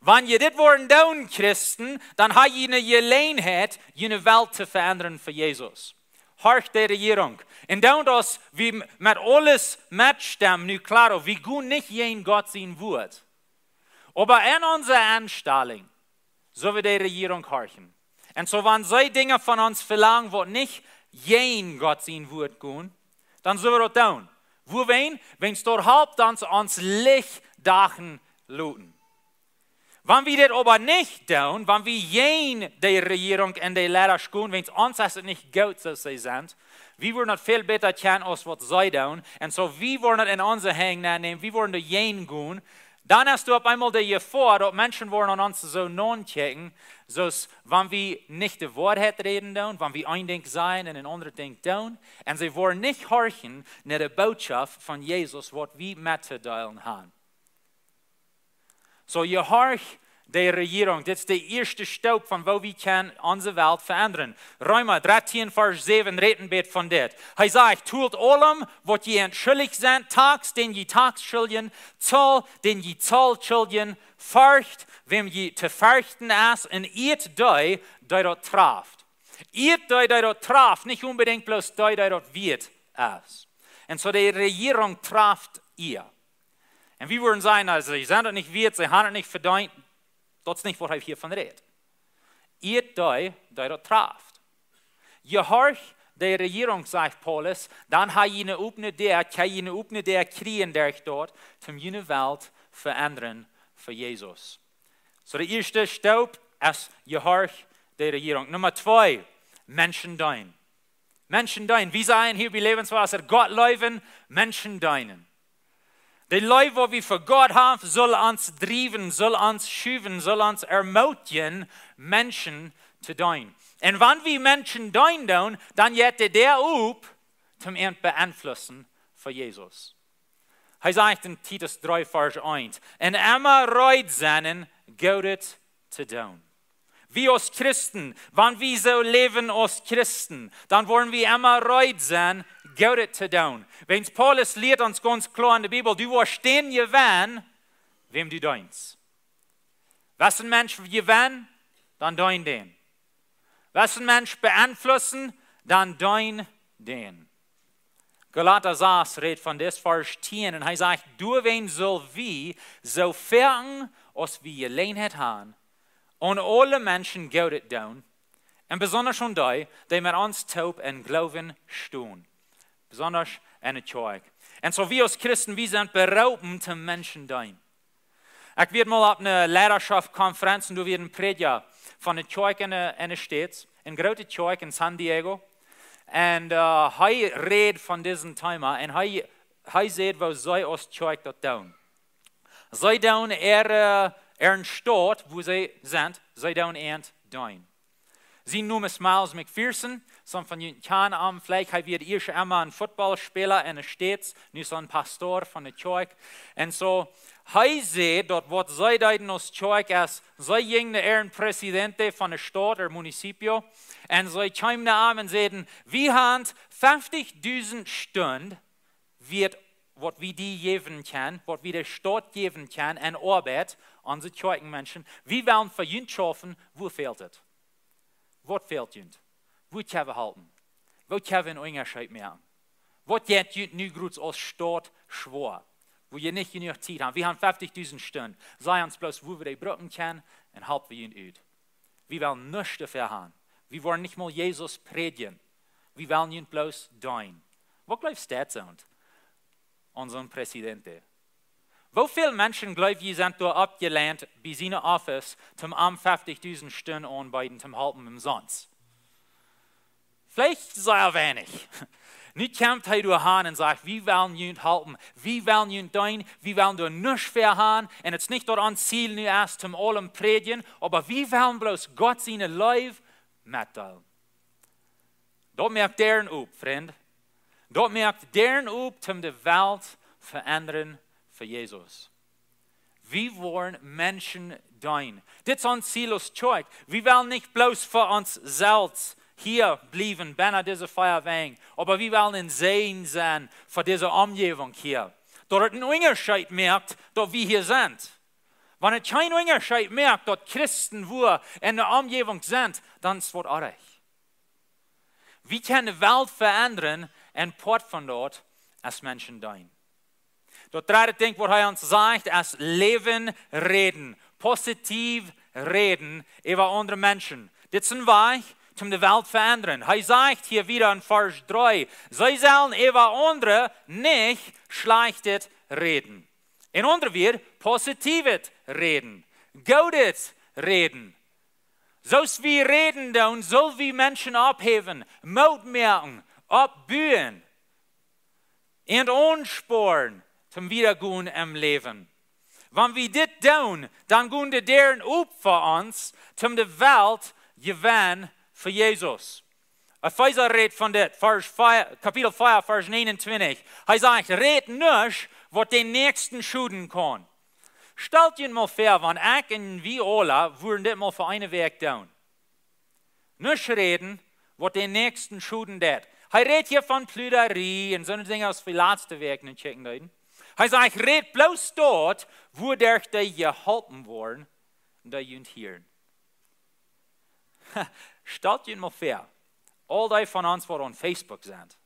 Wenn ihr dit worden doen, Christen, dann habt ihr eine Gelegenheit, eine Welt zu verändern für Jesus. Horch die Regierung. Und dann, dass wir mit alles mitstimmen, nu klar, wir gehen nicht jeden Gott sein Wort. Aber in unserer Anstellung, so wir die Regierung horchen. Und so, wenn sie Dinge von uns verlangen, die nicht jeden Gott sein Wort gehen, dann sollen wir das tun. Wo wenn es dort halb dann uns Licht dachen looten. Wenn wir das aber nicht tun, wenn wir jen die Regierung und die Lehrer schauen, wenn es uns ist nicht gut so sie sind, wir wollen das viel besser kennen, als was sie tun. Und so, wir wollen das in unsere Hände nehmen, wir wollen das jen gehen. Dann hast du auf einmal die Gefahr, dass Menschen wollen an uns so non-checken, so wenn wir nicht die Wahrheit reden tun, wenn wir ein Ding sein und ein anderes Ding tun, und sie wollen nicht horchen nach der Botschaft von Jesus, was wir mitzuteilen haben. So, je horch die Regierung, das ist der erste Staub, von wo wir können unsere Welt verändern. Römer 13, Vers 7 reden wir von das. Er sagt, tut allem, was ihr entschuldigt seid, tags, den je tags schulden, zoll, den je zoll schulden, furcht, wem je zu fürchten ist, und ihr die dort traft. Ihr die dort traft, nicht unbedingt bloß die dort wird ist. Und so die Regierung traft ihr. Und wir würden sagen, also sie sind es nicht wert, sie haben es nicht verdient. Das ist nicht, was ich hiervon rede. Ihr die dort traft. Je horch die Regierung, sagt Paulus, dann hat eine Upne der kriegen, der ich dort, zum jene Welt verändern für Jesus. So der erste Staub ist, je horch die Regierung. Nummer 2, Menschen dein. Menschen dein. Wir sagen hier bei Lebenswasser, Gott leben, Menschen deinen. Die Leute, die wir für Gott haben, soll uns driven, soll uns schüven, soll uns ermutigen, Menschen zu dienen. Und wenn wir Menschen dienen, dann hätte der up zum beeinflussen für Jesus. Er sagt in Titus 3, Vers 1, und immer reut sein, Gott zu tun. Wir als Christen, wenn wir so leben als Christen, dann wollen wir immer reut sein, Gott zu tun. Wenn Paulus lehrt uns ganz klar in der Bibel, du wirst stehen gewinnen, wem du dienst. Was ein Mensch gewinnen, dann dien den. Was ein Mensch beeinflussen, dann dien den. Galater 6 redet von das Vers 10 und er sagt, du wen soll wie so fern, als wir Gelegenheit haben, und alle Menschen Gott tun, und besonders schon die mit uns taub und Glauben stehen. Besonders in der Kirche. Und so wir als Christen, wir sind beraubt zum Menschen dienen. Ich werde mal auf einer Leiterschaftskonferenz, und du wirst ein Prediger von der Kirche in der Stadt, in der großen Kirche in San Diego. Und er redet von diesem Thema, und er sagt, was sie als Kirche dort tun. Sie tun einen Staat, wo sie sind, sie tun dienen. Sie noemen Miles McPherson, som van jullie kennen am vielleicht, hij werd eerst einmal ein Footballspieler in der Stadt, nu so ein Pastor von der Kirche. Und so, hij zei dat wat zij deiden als Kirche ist, zij gingen naar een president von der Stadt, der Municipio, und zij kwamen naar und zeiden, wir haben 50.000 Stunden, wird, was wir die geben können, was wir der Stadt geben können, an Arbeit, unsere Kirchenmenschen, wir wollen für uns schaffen, wo fehlt es? Was fehlt uns? Wo können wir halten? Wo können wir einen Unterschied machen? Was geht uns nu gut als Stadt schwer? Wo wir nicht genug Zeit haben. Wir haben 50.000 Stunden. Sei uns bloß, wo wir die brücken können, und halten wir ihn aus. Wir wollen nichts dafür haben. Wir wollen nicht mal Jesus predigen. Wir wollen ihn bloß dienen. Wo glaubst du das? Unser Präsident. Wie viele Menschen, glaube ich, sind da abgelehnt bei seinem Office, zum 50.000 Stunden arbeiten, zum Halten im Sonst? Vielleicht sehr wenig. Nicht kämpft er durch an und sagt, wie wollen jünt halten, wie wollen jünt dein, wie wollen du nichts verhauen, und es nicht dort an Ziel nu erst zum allem predigen, aber wie wollen bloß Gott seine Leib mitteilen. Dort merkt deren op, Freund. Dort merkt deren op, zum die Welt verändern für Jesus. Wie wollen Menschen dein? Dit ist uns Zielus Zeug. Wir wollen nicht bloß für uns selbst hier bleiben, bei dieser Feierweg, aber wir wollen ein Segen sein für diese Umgebung hier. Dort ein Unterschied merkt, dass wir hier sind. Wenn es kein Unterschied merkt, dass Christen wo in der Umgebung sind, dann ist es was anderes. Wir können die Welt verändern und Port von dort als Menschen dein. Dort dritte Ding, was er uns sagt, als Leben reden, positiv reden über andere Menschen. Das ist ein Weg, um die Welt verändern. Er sagt hier wieder in Vers 3, sie sollen über andere nicht schlechtes reden. In anderen wird positives reden, gutes reden. So wie reden dann, soll wie Menschen abheben, Mut merken, abbühen und ansporen zum Wiedergehen im Leben. Wenn wir das tun, dann gehen die deren auf für uns, um die Welt gewinnen für Jesus. Epheser redet von das, Kapitel 4, Vers 29. Er sagt, red nicht, was den Nächsten schuden kann. Stellt euch mal vor, wenn ich und wir alle würden das mal für eine Weg tun. Nicht reden, was den Nächsten schuden tät. Er redet hier von Plüderie und so Dinge aus für letzte Weg in Checken. Er sagt, red bloß dort, wo der geholfen worden und der jünt hier. Stellt euch mal vor, all die von uns, die auf Facebook sind,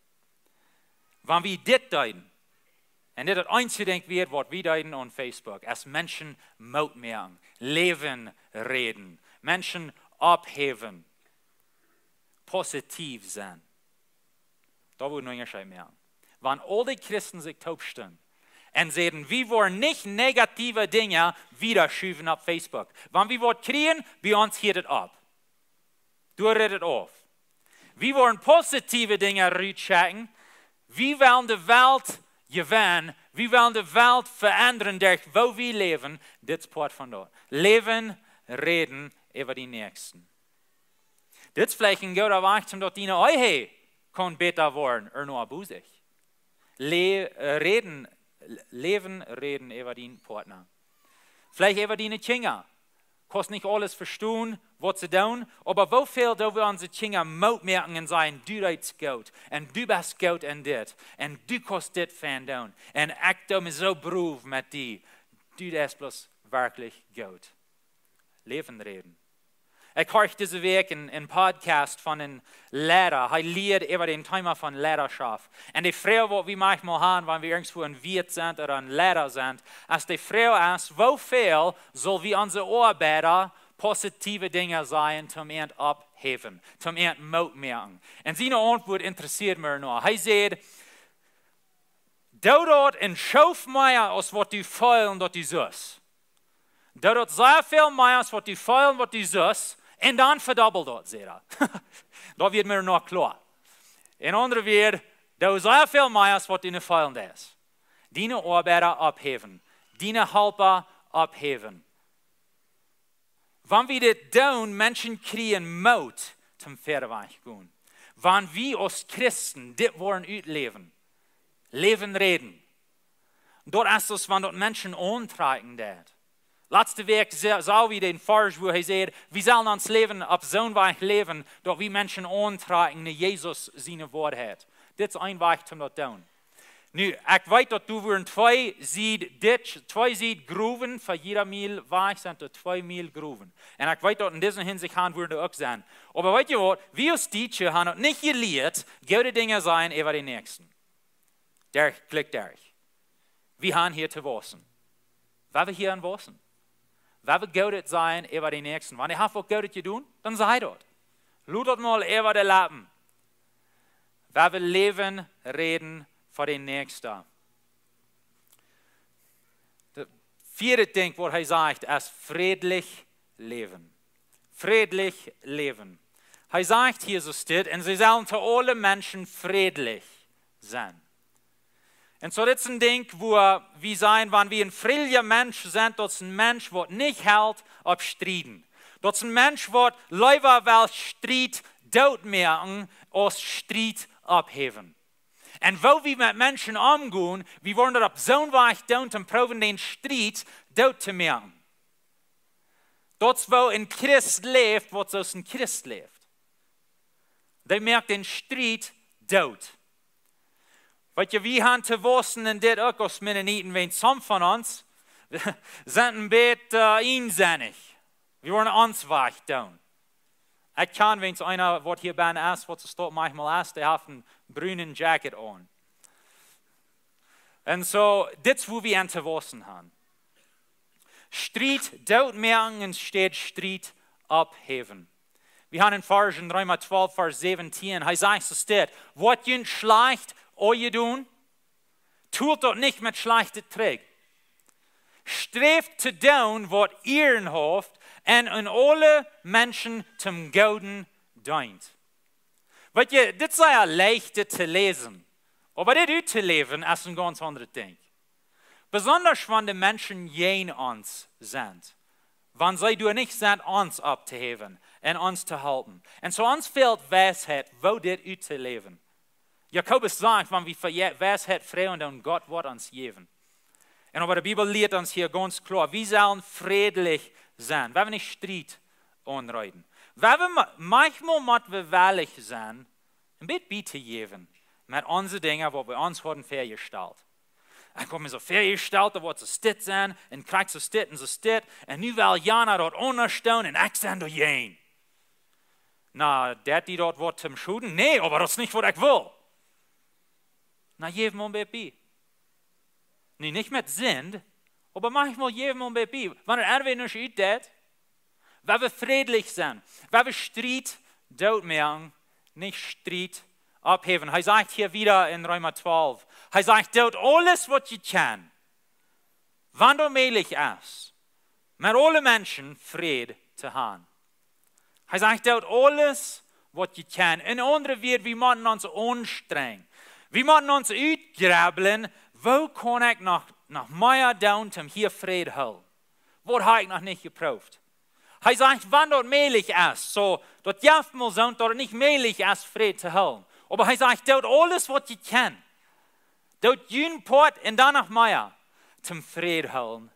wenn wir das tun, und das einzige wird, was wir tun auf Facebook, als Menschen Mut merken, Leben reden, Menschen abheben, positiv sein. Da würde man nicht mehr. Wenn all die Christen sich taubstellen und sehen, wir wollen nicht negative Dinge wiederschieben auf Facebook. Wenn wir was kriegen, bei uns geht es ab. Du redest auf. Wir wollen positive Dinge rausschicken. Wir wollen die Welt gewinnen. Wir wollen die Welt verändern, durch wo wir leben. Das ist Port von dort. Leben, reden über die Nächsten. Das ist vielleicht ein guter Weg, um dort deine Ehe kann besser werden, nur abusig. Leben, reden über den Partner. Vielleicht über deine Kinder. Kannst nicht alles verstehen, was sie tun, aber wo viel da wir unsere Kinder Mut merken und sagen, du bist gut, und du bist gut in das, und du kannst das tun, und ich bin so beruf mit dir, du bist bloß wirklich gut. Leben reden. Ich höre diese Woche einen Podcast von einem Lehrer. Er lehrt über den Thema von Lehrerschaft. Und die Frage, die wir manchmal haben, wenn wir irgendwo ein Wirt sind oder ein Lehrer sind, ist die Frage ist, wie viel soll wir unsere Arbeiter positive Dinge sein, zum Ende abheben, zum Ende Mut merken. Und seine Antwort interessiert mich noch. Er sagt, du dort in Schauf mehr, als was du fehl und was du suchst. Du dort sehr viel mehr, als was du fehl und was du suchst. En dan verdubbelt dat, zegt hij. Dat wordt mir nog klar. In andere woorden, dat is heel veel meer als wat in de vijand is. Diene arbeider abheven. Diene helper abheven. Wanneer we dit doen, mensen krijgen moed zum verderweg gaan. Wanneer we als Christen dit worden uitleven. Leven reden. Dat is dus wanneer dat mensen aantrekken dat. Letzte Week sah wir den Vers, wo er sagt, wir sollen uns Leben auf so einen Weg leben, dass wir Menschen antreiben, dass Jesus seine Wort hat. Das ist ein Weg, um das zu tun. Nu, ich weiß, dass du würden zwei Gruven für jeder Mil Weg sind, 2 Mil Gruven. Und ich weiß, dass in dieser Hinsicht haben würde auch sein. Aber weißt du was, wir als Teacher haben nicht gelehrt, gute Dinge sein über die Nächsten. Der klickt durch. Wir haben hier zu wassen. Weil wir hier an wassen. Weil wir gaudet sein über die Nächsten. Wenn ihr habt was gaudet tun, dann sei dort. Lutet mal über die Lappen. Weil wir leben, reden für den Nächsten. Das vierte Ding, was er sagt, ist friedlich leben. Friedlich leben. Er sagt hier so steht, und sie sollen zu allen Menschen friedlich sind. Und so das ist ein Ding, wo wir sein, wenn wir ein freier Mensch sind, das ist ein Mensch, der nicht hält auf Striden. Das ist ein Mensch, der lieber will Streit dort merken, als Streit abheben. Und wo wir mit Menschen umgehen, wir wollen das so weit tun, um proben, den Streit dort zu merken. Dort, wo ein Christ lebt, wo so ein Christ lebt. Der merkt den Streit dort. Wat je, wie haben zu wissen, in dit ook als Mennoniten, wenn some von uns sind ein bisschen einsinnig. Wir wollen uns weich tun. Ich kann, wenn es einer, was hier bei ist, was es dort manchmal ist, der hat einen grünen Jacket an. Und so, das ist, wo wir an zu wissen haben. Streit dort merken und steht Streit abheben. Wir haben in Vers 3:12, Vers 17, er sagt, so steht, was ihr schleicht, euch tun, tut dort nicht mit schlechten Träg. Strebt zu tun, was ihr hofft, und in alle Menschen zum Guten dient. Weil ihr, das sei ja leichter zu lesen, aber das zu leben ist ein ganz anderes Ding. Besonders wenn die Menschen jen uns sind, wenn sie du nicht sind, uns abzuheben und uns zu halten. Und so uns fehlt Weisheit, wo das zu leben. Jakobus sagt, wenn wir Weisheit fragen, dann Gott wird uns geben. Und aber die Bibel lehrt uns hier ganz klar, wir sollen friedlich sein, wenn wir nicht Streit anreiten. Wenn wir manchmal mit beweglich sein, ein bisschen bitte geben mit unseren Dingen, die wir uns haben vorgestellt. Ich habe mir so vorgestellt, da wird es dit sein, und kriegst es dit und so dit, und nu will Jana dort unterstehen, und ich sage jen. Na, der die dort wird zum Schuden? Nee, aber das ist nicht, was ich will. Na, jedem ein bisschen. Nee, nicht mit Sinn, aber manchmal jedem ein bisschen. Wenn er nicht ütet, wenn wir friedlich sind, wenn wir Streit dort merken, nicht Streit abheben. Er sagt hier wieder in Römer 12, er sagt, dort alles, was ihr kann, wann du möglich ist, mit allen Menschen Frieden zu haben. Er sagt, dort alles, was ihr kann. In anderen wird, wir müssen uns anstrengen. Wir müssen uns ausgraben, wo kann ich nach mehr tun, um hier Frieden zu halten? Was habe ich noch nicht geprüft? Er sagt, wann dort möglich ist, so, dort jaft mal so, dort nicht möglich ist, Frieden zu halten. Aber er sagt, dort alles, was ihr kann. Dort jün Port und danach mehr zum Frieden halten.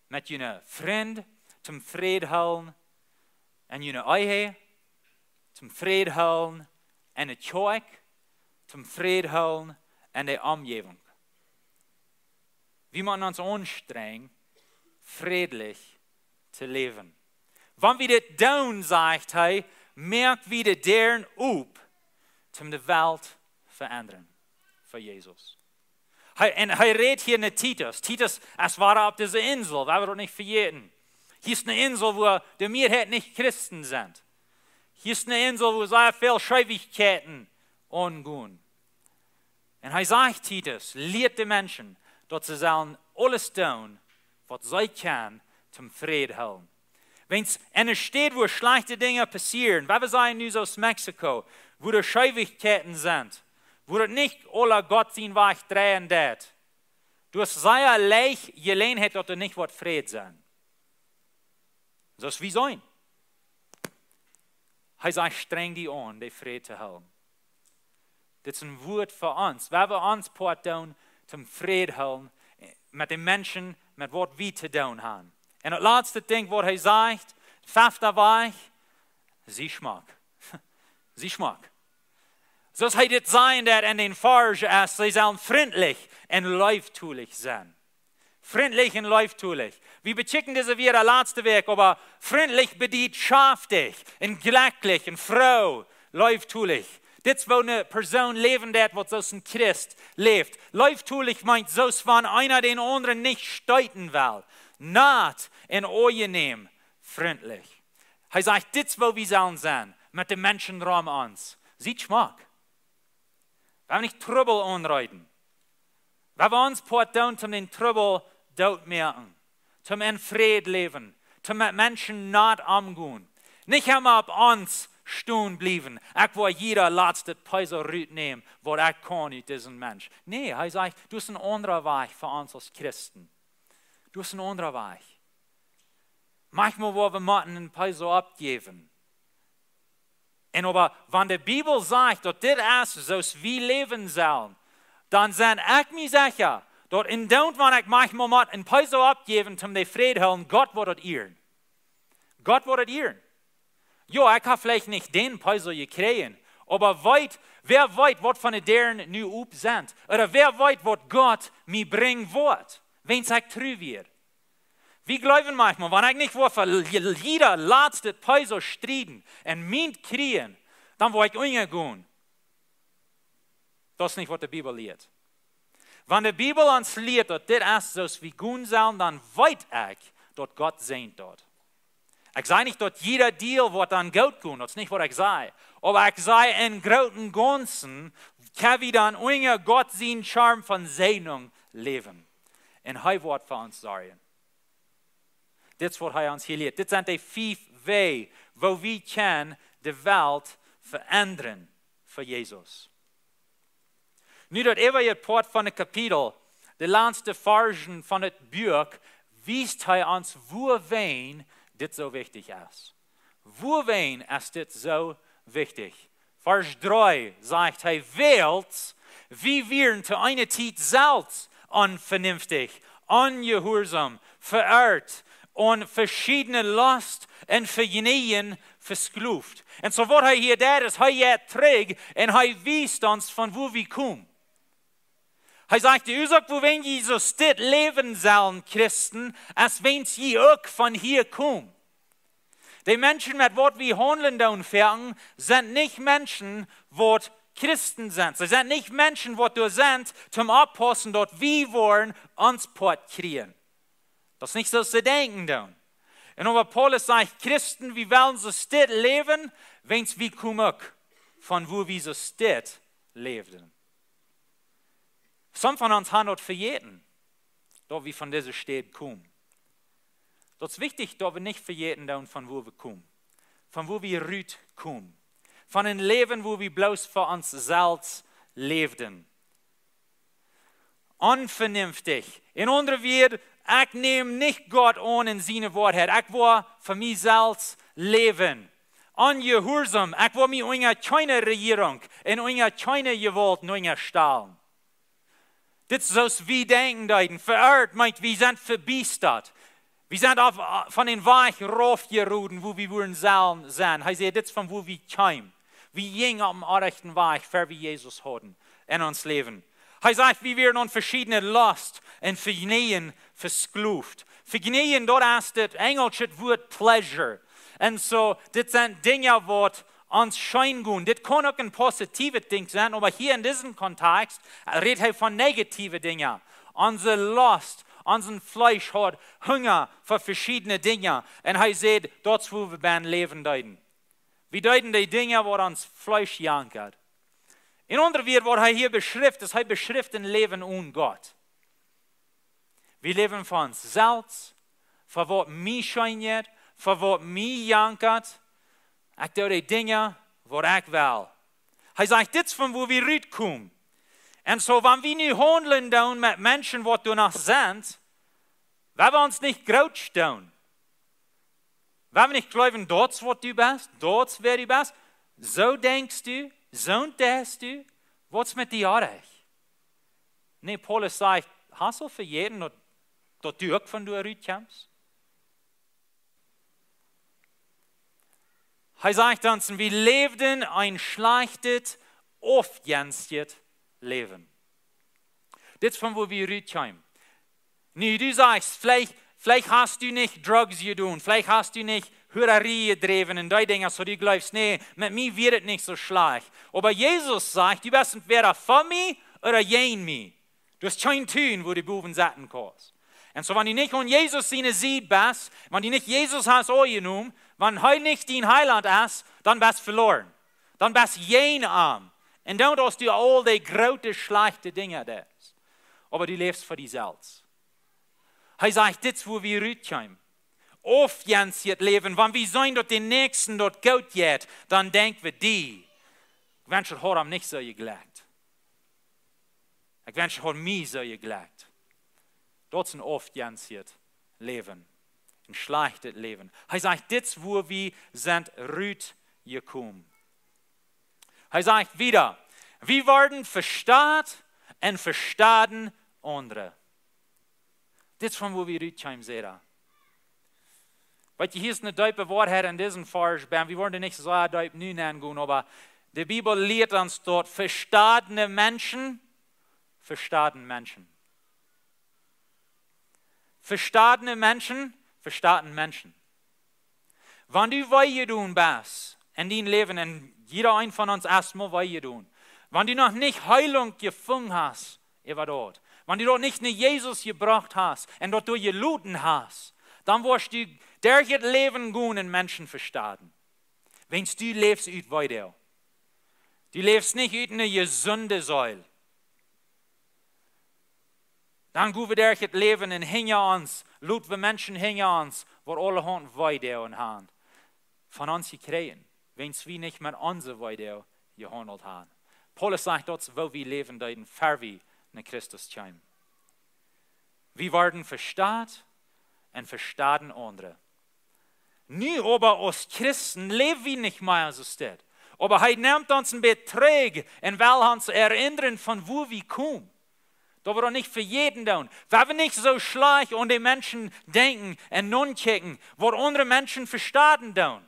Mit jenen Freund zum Frieden halten. Und jenen Ehe zum Frieden halten. Und der Kirche zum Frieden halten. Und der Umgebung. Wir müssen uns anstrengen, friedlich zu leben. Wenn wir das tun, sagt er, merkt wieder deren up, um die Welt verändern für Jesus. Und er redet hier mit Titus. Titus, es war auf dieser Insel, weil wir doch nicht verjäten. Hier ist eine Insel, wo die Mehrheit nicht Christen sind. Hier ist eine Insel, wo sehr viele Schwierigkeiten umgehen. Und er sagt Titus, lehrt die Menschen, dass sie sollen alles tun, was sie können, zum Frieden halten. Wenn es in einer Stadt, wo schlechte Dinge passieren, weil wir sagen nun aus Mexiko, wo die Schwierigkeiten sind, wo das nicht alle Gott sein Weg drehen wird, du hast sehr leicht Gelegenheit, dass du nicht Frieden sein. Das ist wie sein. Er sagt, streng die an, die Frieden zu halten. Das ist ein Wort für uns. Wenn wir uns tun, zum Frieden halten, mit den Menschen, mit was wir zu tun haben. Und das letzte Ding, was er sagt, fünfter Weg, sie schmack. Sie schmack. So soll es sein, dass in den Versen ist, sie sollen freundlich und leibtulich sein. Freundlich und leibtulich. Wir bechecken diese wieder letzte Weg, aber freundlich bedient schaftig und glücklich und froh, leibtulich. Das ist, wo eine Person leben wird, was so ein Christ lebt. Leibtulich meint so, wenn einer den anderen nicht steuten will. Naht in euch nehmen, freundlich. Er sagt, das ist, wo wir sollen sein, mit dem Menschen rum uns. Sieht Schmack. Wir haben nicht Trübel anreiten. Wir haben uns tun, um den Trübel dort merken. Zum in Frieden leben. Zum mit Menschen naht umgehen. Nicht immer auf uns stehen bleiben. Ich will jeder letzte Peise nehmen, was ich kann mit diesem Mensch. Nee, er sagt, du hast einen anderen Weg für uns als Christen. Du hast einen anderen Weg. Manchmal wollen wir einen Peise abgeben. Und aber, wenn die Bibel sagt, dass das ist, so wie leben sollen, dann sind ich mir sicher, dass in dem, wenn ich manchmal einen Peise abgeben, um die Friede zu haben, Gott wird das ehren. Gott wird das ehren. Ja, ich habe vielleicht nicht den Peise gekriegt, aber wer weiß, was von deren nu up sind? Oder wer weiß, was Gott mir bringen wird, wenn es treu wird? Wir glauben manchmal, wenn ich nicht für jeder letzte Peise streiten und meint kriegen, dann will ich umgehen. Das ist nicht, was die Bibel lehrt. Wenn die Bibel uns lehrt, dass das so wie gut sein, dann weiß ich, dass Gott sehnt dort. Ich sage nicht, dass jeder Deal wird dann gut gehen, das ist nicht, was ich sage. Aber ich sage, in großen Ganzen kann wir dann ohne Gott seinen Charme von Segnung leben. Und er wird für uns sorgen. Das ist, was er uns hier lehrt. Das sind die 5 Wege, wo wir die Welt verändern für Jesus. Nu dat even part van het kapitel, de laatste versen van het boek, wijst hij ons waarween dit zo wichtig is. Waarween is dit zo wichtig? Vers 3 zegt hij, wilt, wie werden te eine tijd zelfs onvernünftig, ongehoorzaam, verirrt, on verschiedene last en vergenijen verskloeft. En zo wat hij hier deed, is hij gaat terug en hij wijst ons van waar we komen. Hij zegt, u zegt, wenn je zo dit leven zullen, Christen, als wens je ook van hier komt. Die Menschen, met wat we handelen doen vergen, zijn niet mensen wat Christen sind. Sie sind nicht Menschen, die da sind, zum Abpassen, dort wir wollen, uns Port kriegen. Das ist nicht so zu denken dann. Und aber Paulus sagt, Christen, wir wollen so steht leben, wenn wir kommen, von wo wir so steht leben. Some von uns haben dort verjäten, da wir von dieser Stadt kommen. Das ist wichtig, dass wir nicht verjäten, von wo wir kommen. Von wo wir rüt kommen. Von einem Leben, wo wir bloß für uns selbst lebten. Unvernünftig. In anderen Worten, ich nehme nicht Gott an in seine Wahrheit. Ich will für mich selbst leben. Ungehorsam. Ich will mich in eine kleine Regierung, in eine kleine Gewalt, in eine stellen. Das ist so wie denken. Verirrt meint, wir sind verbiestert. Wir sind von den Weg raufgeruden, wo wir wollen sein. Er sagt, das ist von wo wir kommen. Wir gehen auf dem rechten Weg, für wir Jesus hatten in uns Leben. Er sagt, wir werden an verschiedene Lust und Vergnügen versklavt. Vergnügen, dort ist das englische Wort Pleasure. Und so, das sind Dinge, die uns scheinen gehen. Das kann auch ein positives Ding sein, aber hier in diesem Kontext redet er von negativen Dingen. Unsere Lust, unser Fleisch hat Hunger für verschiedene Dinge. Und er sagt, dort wo wir beim Leben deuten. Wir deuten die Dinge, die uns Fleisch jankert. In anderen Worten, was er hier beschreibt, ist, er beschreibt ein Leben ohne Gott. Wir leben von uns selbst, für was mich scheint, für was mich jankert. Ich tue die Dinge, die ich will. Er sagt, das ist von wo wir rauskommen. Und so, wenn wir nicht handeln mit Menschen, die du noch sind, wenn wir uns nicht groß tun, wenn wir nicht glauben, dort was du bist, dort wer du bist, so denkst du, so denkst du, was mit dir recht? Nee, Paulus sagt, hast du für jeden, dass du auch von dir rauskommst? Er sagt uns, wir lebten ein schlechtes, aufgänztes Leben. Das ist von wo wir rauskommen. Nee, du sagst, vielleicht hast du nicht Drugs getan, vielleicht hast du nicht Hurerei gedreven und die Dinge, so du glaubst, nee, mit mir wird es nicht so schlecht. Aber Jesus sagt, du bist entweder von mir oder gegen mich. Du hast kein Tun, wo die Buben satten kannst. Und so, wenn du nicht an Jesus seine Seed bist, wenn du nicht Jesus hast angenommen, wenn er nicht dein Heiland ist, dann bist du verloren. Dann bist du jen arm. Und dann hast du all die großen, schlechten Dinge da. Aber du lebst für dich selbst. Er sagt, das ist, wo wir rauskommen. aufgänzigt leben, wenn wir sehen, dass die Nächsten dort gut geht, dann denken wir die. Ich wünsche, hat ihm nicht so gelegt. Ich wünsche, hat mich so gelegt. Das ist ein aufgänzigt Leben. Ein schlechtes Leben. Er sagt, das, wo wir sind, rüt gekommen. Er sagt wieder, wir werden verstaat und verstaden andere. Das ist von wo wir rütkommen sehen. Weil hier ist eine deutsche Wahrheit in diesem Vers, wir wollen nicht so deutsch nun angehen, aber die Bibel lehrt uns dort, verstadene Menschen, verstaden Menschen. Verstadene Menschen, verstaden Menschen. Wenn du weiter tun bist in dein Leben, und jeder ein von uns erstmal weiter tun, wenn du noch nicht Heilung gefunden hast, über dort, wenn du dort nicht eine Jesus gebracht hast und dort du geluten hast, dann wirst du durch das Leben gehen und Menschen verstehen. Wenn du lebst ut weiter. Du lebst nicht ut eine gesunde Säule. Dann gehen wir durch das Leben und hinter uns, laut wir Menschen hinter uns, wo alle Hand weiter und haben. Von uns gekriegt, wenn wir nicht mit uns weiter gehandelt haben. Paulus sagt dort, wo wir leben, da in Verwi nach Christus kommen. Wir werden verstaat und verstaden andere. Nu aber als Christen leben wir nicht mehr so steht. Aber er nimmt uns ein Betrag und will uns erinnern, von wo wir kommen. Da wir nicht für jeden tun. Weil wir nicht so schlecht und die Menschen denken und nun checken, wo andere Menschen verstanden tun.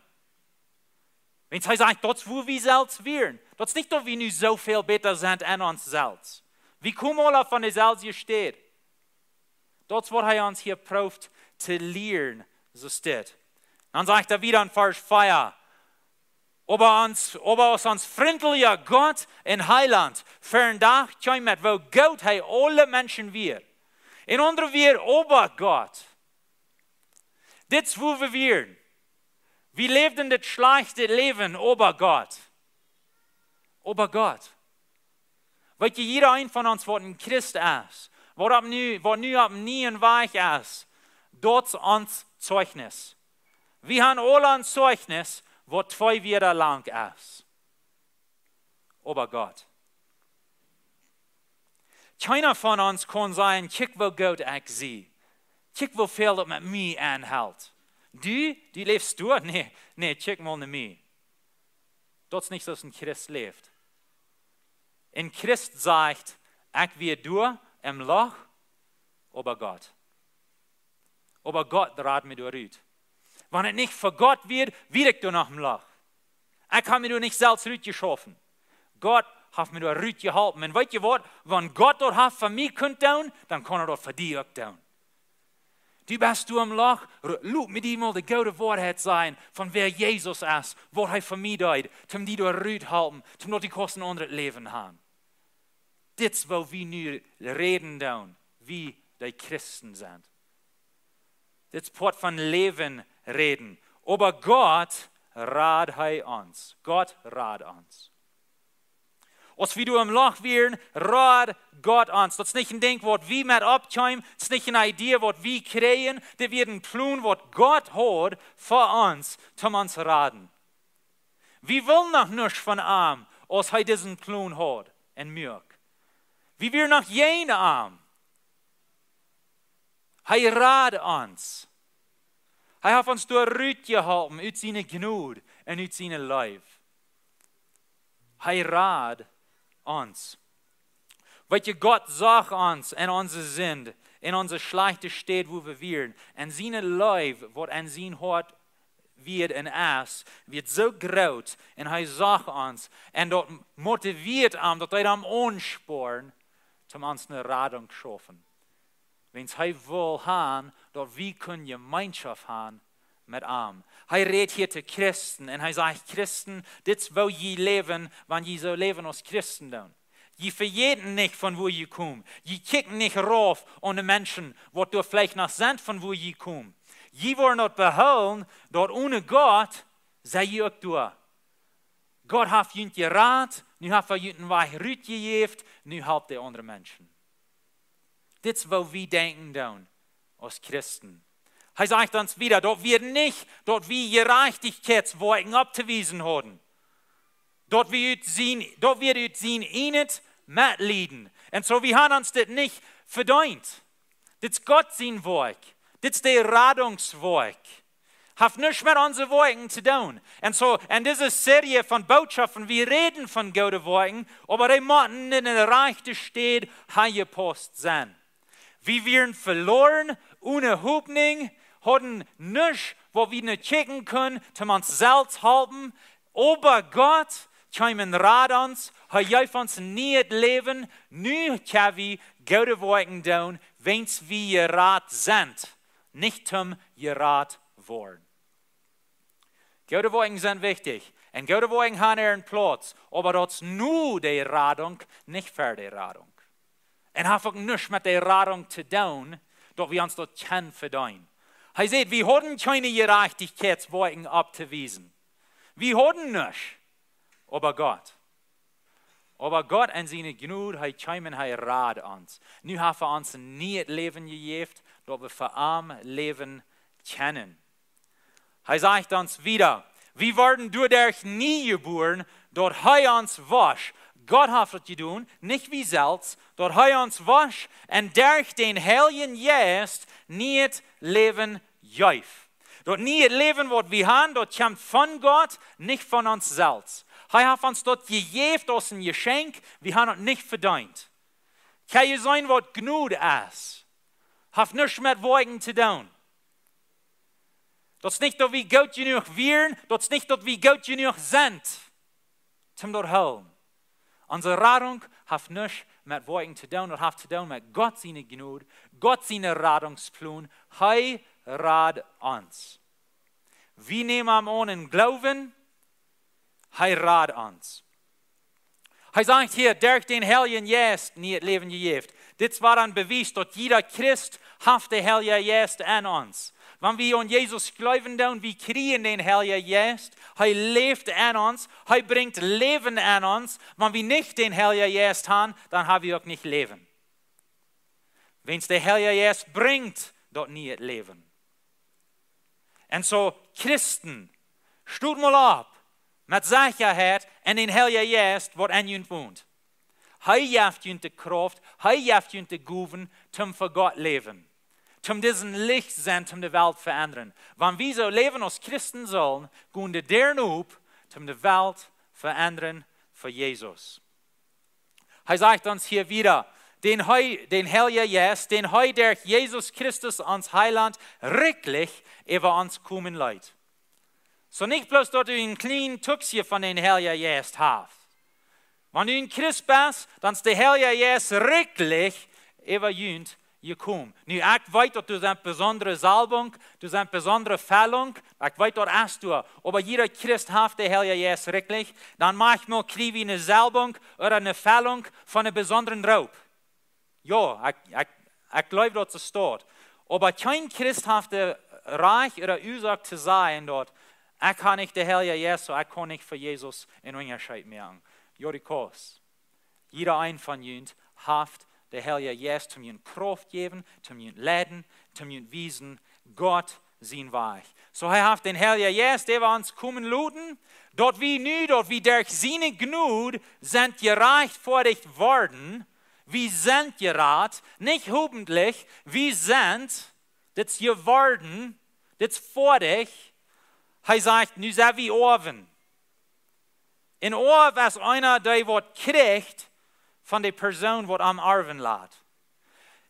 Wenn sie sagen, das ist wo wir selbst wären. Das ist nicht, dass wir nu so viel besser sind an uns selbst. Wir kommen alle von der selbst hier steht. Das ist, was er uns hier prüft, zu lernen, so steht. Dann sagt er wieder in Vers 4, aber uns freundlicher Gott in Heiland verdacht kommt, wo Gott hat alle Menschen wir. In andere wir ober Gott. Das ist, wo wir wären. Wir lebten das schlechte Leben ober Gott. Ober Gott. Weil jeder ein von uns, was ein Christ ist, was nu ab nie ein Weich ist, dort uns Zeugnis. Wir haben alle ein Zeugnis, was 2 Jahre lang ist. Ober Gott. Keiner von uns kann sagen, kiek wo Gott ich sie. Kiek wo viel das mit mir anhält. Du lebst du? Nee, kiek mal nach mir. Das ist nicht so, dass ein Christ lebt. Ein Christ sagt, ich will du im Loch, aber Gott. Aber Gott draht mir durch. Wenn es nicht für Gott wird ich du nach dem Loch. Ich kann mir nicht selbst geschaffen. Gott hat mir durch gehalten. Und weißt du was? Wenn Gott dort hat für mich tun, dann kann dort für dich auch tun. Du bist du im Loch, lass mir dir mal die gute Wahrheit sein, von wer Jesus ist, was er für mich tut, um die dort halten, um die Kosten unter das Leben haben. Das ist, wo wir nu reden, wie die Christen sind. Das ist von Leben reden. Aber Gott rät uns. Gott rät uns. Als wir du im Loch wären, rät Gott uns. Das ist nicht ein Ding, was wir mit abkommen. Das ist nicht eine Idee, was wir kriegen. Das wird ein Plan, was Gott hat für uns, um uns raten. Wir wollen noch nichts von ihm, als er diesen Plan hat und mögt. Wir werden noch jene arm. Er rät uns. Er hat uns durchgehalten, aus seiner Gnade und aus seinem Leib. Er rät uns. Weil Gott sagt uns in unser Sinn, in unser schlechte Stadt, wo wir wären, und seine Leib, was an sein Hort wird und ist, wird so groß, und er sagt uns, und dort motiviert ihn, dass er am ansporen, um uns eine Radung zu schaffen. Wenn es will haben, dass wir Gemeinschaft haben mit ihm. Er redet hier zu Christen und er sagt, Christen, das wo je leben, wenn je so leben als Christen tun. Je verjeten nicht, von wo je kommen. Je kicken nicht rauf an die Menschen, was du vielleicht noch sind, von wo je kommen. Je wollen dort behalten, dort ohne Gott, sei je auch du. Gott hat ihnen geraten, nu hat er ihnen weich Rüt gegeben, nu helpt er andere Menschen. Das ist, was wir denken als Christen. Er sagt uns wieder, dort wird nicht, dort wie Gerechtigkeitswolken abzuwiesen haben. Dort wird es nicht mitleiden. Und so, wir haben uns das nicht verdient. Das ist Gott sein Werk. Das ist der Radungswerk. Hat nichts mit unseren Werken zu tun. Und so, in dieser Serie von Botschaften, wir reden von guten Werken, aber die müssen in der rechten Stadt angepasst sein. Wir werden verloren, ohne Hoffnung, haben nichts, wo wir nicht checken können, um uns selbst halten. Aber Gott kann Rat uns, er hilft uns nicht leben, nur können wir gute Werke tun, wenn wir gerat sind, nicht gerat worden. Gute Werke sind wichtig. Und gute Werke haben ihren Platz. Aber das ist nur die Radung, nicht für die Radung. Und hat nichts mit der Radung zu tun, dass wir uns dort kennen verdienen. Er sagt, wir haben keine Gerechtigkeitswerke abzuwiesen. Wir haben nichts. Aber Gott. Aber Gott in seiner Gnade, er kommt und er rat uns. Nu hat uns nicht Leben gegeben, dass wir für arm leben können. Er sagt uns wieder, wir werden durch nie geboren, dort er uns wasch. Gott hat es getan, nicht wie selbst, dort er uns wasch und durch den Heiligen Geist nicht leben jäuf. Dort nicht leben, was wir haben, dort kommt von Gott, nicht von uns selbst. Er hat uns dort gegeben aus ein Geschenk, wir haben es nicht verdient. Kann ja sein, was Gnade ist. Hat nichts mit Werken zu tun. Das ist nicht, dass wir gut genug wären, das ist nicht, dass wir gut genug sind, zum dort helfen. Unsere Radung hat nichts mit Werken zu tun, das hat zu tun mit Gott seine Gnade, Gott seine Radungsplan, er rat uns. Wir nehmen an in Glauben, er rat uns. Er sagt hier, durch den Heiligen Geist nicht Leben gegeben. Das war ein Beweis, dass jeder Christ hat den Heiligen Geist an uns. Wenn wir an Jesus glauben, dann wir kriegen den Heiligen Geist. Er lebt an uns, er bringt Leben an uns. Wenn wir nicht den Heiligen Geist haben, dann haben wir auch nicht Leben. Wenn es der Heilige Geist bringt, dort nicht Leben. Und so, Christen, stut mal ab, mit Sicherheit in den Heiligen Geist, was an uns wohnt. Er gibt uns die Kraft, er gibt uns die Gaben, um für Gott leben. Um diesen Licht sein, um die Welt verändern. Wenn wir so leben als Christen sollen, gehen wir deren up, um die Welt verändern für Jesus. Er sagt uns hier wieder, den Heiligen Geist, den durch Jesus Christus ans Heiland wirklich über uns kommen leid. So nicht bloß, dass du einen kleinen Tuxje von den Heiligen Geist hast. Wenn du ein Christ bist, dann ist der Heilige Geist wirklich über uns gekommen. Nu, ich weiß, dass du eine besondere Salbung, du eine besondere Fällung, ich weiß, dass hast du. Aber jeder Christ hat den Heiligen Geist wirklich. Dann manchmal kriege ich eine Salbung oder eine Fällung von einem besonderen Raub. Ja, ich glaube, dass es steht. Aber kein Christ hat Reich oder Ursache zu sein dort. Ich kann nicht der Heilige Geist, so ich kann nicht für Jesus in Unterschied machen. Ja, die Kurs. Jeder ein von uns hat der Heilige Geist, um ihnen Kraft geben, um ihnen leiden, um ihnen wiesen, Gott sein Weg. So er hat den Heiligen Geist, der wir uns kommen luden, dort wir durch seine Gnade sind gereicht vor dich worden, wir sind gerat, nicht hoffentlich, wir sind, das geworden, das vor dich. Er sagt, nu sind wir oben. In Ohr ist einer, der was kriegt von der Person, die am Arven lädt.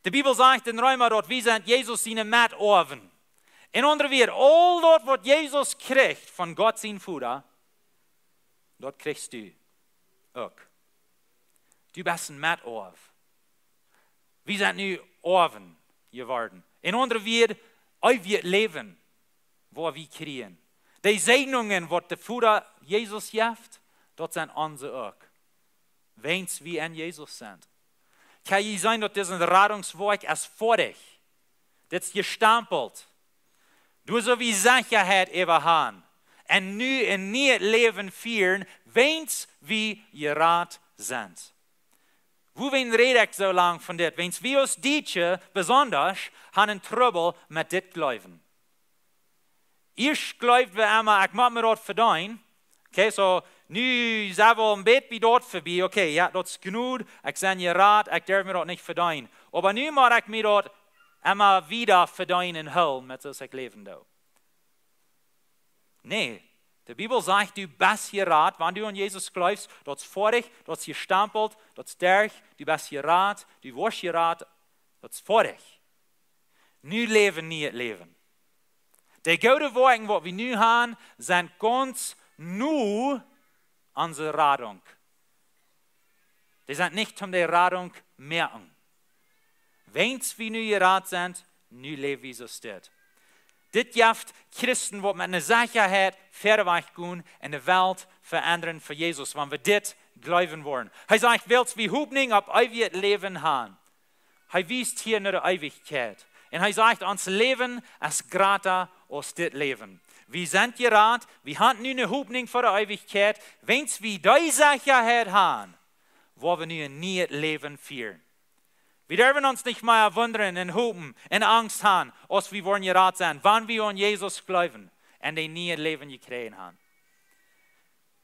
Die Bibel sagt in Römer dort, wir sind Jesus seine Matoven. In anderen Worten, all dort, was Jesus kriegt von Gott sein Vater, dort kriegst du auch. Du bist ein Matov. Wir sind nu Oven geworden. In anderen Worten, euch wird leben, wo wir kriegen. Die Segnungen, die der Vater Jesus gibt, dort sind unsere auch. Wenn wir in Jesus sind. Kann je sein, dass diesen Radungswerk ist vor dich. Das ist gestampelt. Du so wie Sicherheit überhaben. Und nu in nie Leben führen, wenn wir gerat sind. Wohin rede ich so lang von das? Wenn wir uns Deutsche besonders haben Trouble mit dit Glauben. ich glaube wir immer, ich mache mir dort verdienen. Okay, so, nu zijn we een beetje dort voorbij. Oké, ja, dat is genoeg. Ik ben je raad, ik durf me dat niet verdienen. Maar nu mag ik me dat immer wieder verdienen in hel, met zoals ik leven doe. Nee, de Bibel zegt, du bist je raad, wanneer du an Jesus glaubst, dat is voor dich, dat is je stempelt, dat is derg, du bist je raad, du was je raad, dat is voor dich. Nu leven niet het leven. De goede woorden wat we nu hebben, zijn ganz nur unsere Radung. Die sind nicht um die Radung merken. Wenn wir nu gerat sind, nu leven wie so steht. Dit jaft Christen, die met een Sicherheit verder gaan en de wereld veranderen voor Jesus, wanneer we dit geloven worden. Hij zegt, wilt wie hoopning op eeuwig leven gaan. Hij wijst hier naar de eeuwigheid. En hij zegt, ons leven is gratis als dit leven. We zijn geraad, we hebben nu een hoopning voor de eeuwigheid. Wens we die Sicherheit hebben, waar we nu een nieuw leven vieren. We durven ons niet meer wunderen en hopen en angst hebben, als we worden geraad zijn, wanneer we aan Jezus geloven en een nieuw leven gekregen hebben.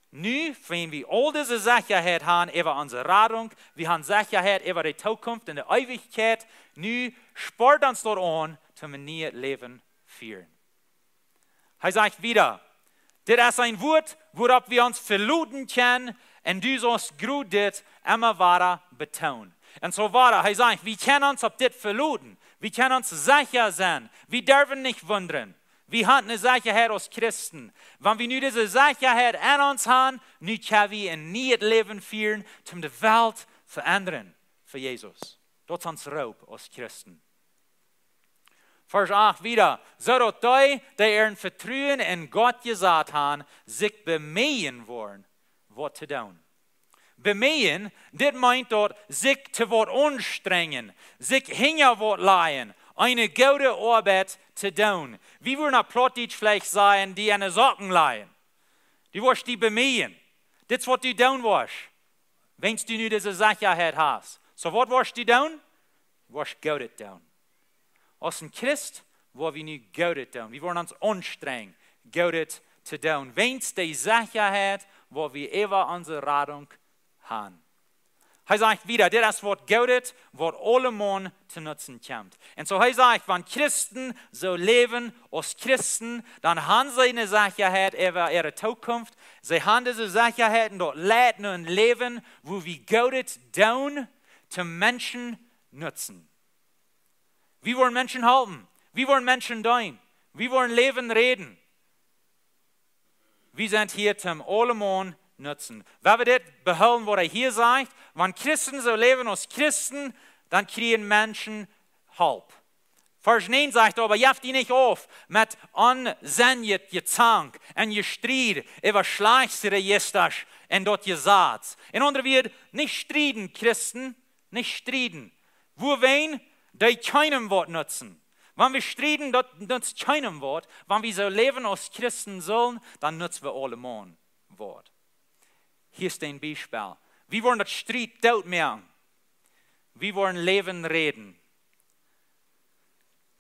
Nu, wenn wir all diese Sicherheit haben über unsere Radung, wir haben Sicherheit über die Zukunft und die Ewigkeit, nu spart uns dort an, zum ein neues Leben führen. Er sagt wieder, das ist ein Wort, worauf wir uns verluten können, und du sollst gut das immer weiter betonen. Und so weiter, er sagt, wir können uns auf das verluten, wir können uns sicher sein, wir dürfen nicht wundern. Wir haben eine Sicherheit als Christen. Wenn wir nun diese Sicherheit an uns haben, nun können wir ein neues Leben führen, um die Welt verändern für Jesus. Das ist uns Raub als Christen. Vers 8 wieder. So dass die ihren Vertrauen in Gott gesagt haben, sich bemühen wollen, was zu tun. Bemühen, das meint dort, sich zu was anstrengen, sich hinter was leihen, eine gute Arbeit zu tun. Wie würden auf Plattdeutsch vielleicht sagen, die eine Socken leihen? Die wirst die bemühen. Das ist, was du tun wirst, wenn du nur diese Sicherheit hast. So, was wirst du tun? Du wirst Gutes tun. Als ein Christ, wo wir nicht Gutes tun. Wir wollen uns anstrengen, Gutes zu tun. Wenn es die Sicherheit, wo wir immer unsere Radung haben. Er sagt wieder, das ist was Gutes, was alle Mann zu nutzen kommt. Und so er sagt, wenn Christen so leben als Christen, dann haben sie eine Sicherheit über ihre Zukunft. Sie haben diese Sicherheiten dort leiten und leben, wo wir Gutes tun, zum Menschen nutzen. Wir wollen Menschen helfen. Wir wollen Menschen dienen. Wir wollen Leben reden. Wir sind hier zum Allemann nutzen. Wenn wir das behalten, was hier sagt, wenn Christen so leben als Christen, dann kriegen Menschen Hilfe. Vers 9 sagt aber, jaft ihn nicht auf mit ansenjet gezank en je strijd über schleichsere jestas en dort je saats. In andere woorden, nicht striden, Christen, nicht striden. Wo wen, die keinem Wort nutzen. Wenn wir striden, das nutzt keinem Wort. Wenn wir so leben als Christen sollen, dann nutzen wir allemal Wort. Hier ist ein Beispiel. Wir wollen das Streit dort merken. Wir wollen Leben reden.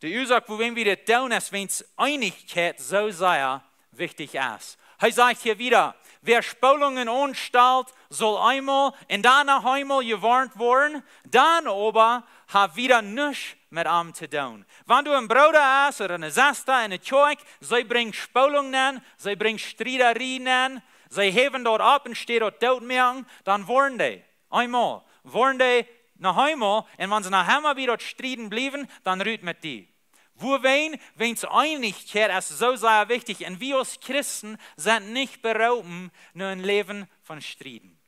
Die Ursache, wo wir das tun, ist, wenn es Einigkeit so sehr wichtig ist. Er sagt hier wieder, wer Spülungen anstellt, soll einmal und danach einmal gewarnt werden, dann aber hat wieder nichts mit ihm zu tun. Wenn du ein Bruder hast oder eine Schwester in der Kirche, sie bringen Spülungen, sie bringen Streiterien, sie heben dort ab und stehen dort merken, dann wollen die einmal, wollen die noch einmal, und wenn sie nachher mal wieder streiten bleiben, dann rührt mit die. Wo wenn es Einigkeit ist so sehr wichtig, und wir als Christen sind nicht beraubt, nur ein Leben von Striden.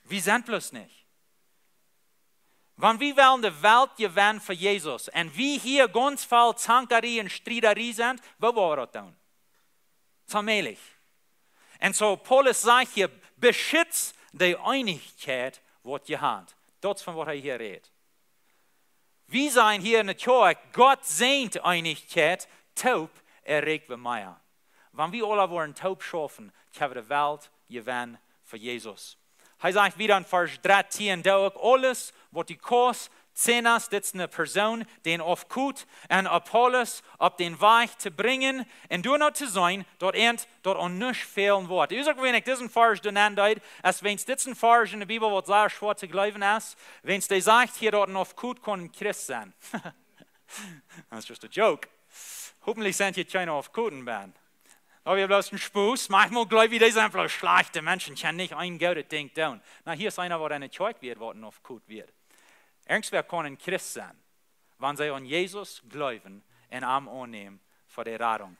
Wir sind bloß nicht. Wenn wir wollen die Welt gewinnen für Jesus, und wir hier ganz viel Zankerie und Streiterie sind, wo wollen wir das tun? Zusammenlich. Und so Paulus sagt hier, beschützt die Einigkeit, was ihr habt. Das ist von was hier redet. Wir sind hier in der Kirche, Gott sehnt Einigkeit, taub erregt wir mehr. Wenn wir alle wollen taub schaffen, können wir die Welt gewinnen für Jesus. Er sagt wieder in Vers 13, da alles, was die Kurs Zenas, dit is een persoon die of goed en Apollos op den weg te brengen en door nou te zijn, dat onnisch velen wordt. Dus ook wanneer ik deze vers doen aanduid, als wens dit een vers in de Bibel wat zeer schwer te geloven is, wens die zegt hier dat of goed kon Christ zijn. Dat is just a joke. Hoffentlich sind hier keine auf Koten ben. Aber wir bloß ein Spaß. Manchmal glaube ich, die sind bloß schlechte Menschen. Ich kann nicht ein gutes Ding tun. Na, hier ist einer, der eine Zeug wird, was auf Kot wird. Irgendwer kann ein Christ sein, wenn sie an Jesus glauben und am annehmen für die Rettung.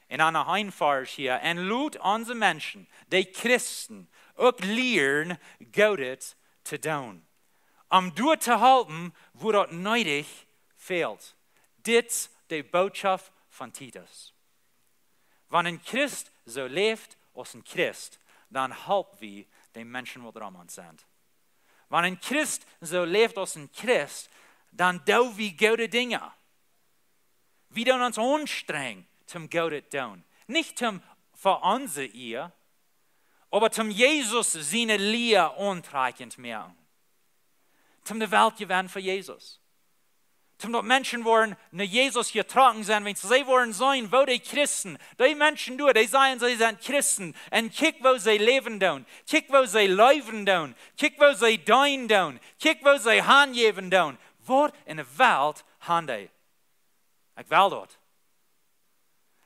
In einer Einfahrt hier, en lud unsere Menschen, die Christen, auch lehren, Gutes zu tun. Durch zu halten, wo das nötig fehlt. Dit ist die Botschaft von Titus. Wenn ein Christ so lebt als ein Christ, dann helfen wir den Menschen, die dran sind. Wenn ein Christ so lebt als ein Christ, dann tun wir gute Dinge. Wir tun uns anstrengen, zum Gute zu tun. Nicht für unsere Ehe, aber zum Jesus seine Lehre antreichend mehr. Zum die Welt gewinnen für Jesus. Zum dat Menschen worden naar Jesus getrokken zijn, want zij worden zijn, wo die Christen, die Menschen doen, die zeggen, zij zijn Christen, en kijk wo zij leven doen, kijk wo zij leven doen, kijk wo zij dienen doen, kijk wo zij handgeven doen. Wat in de wereld gaan die? Ik wil dat.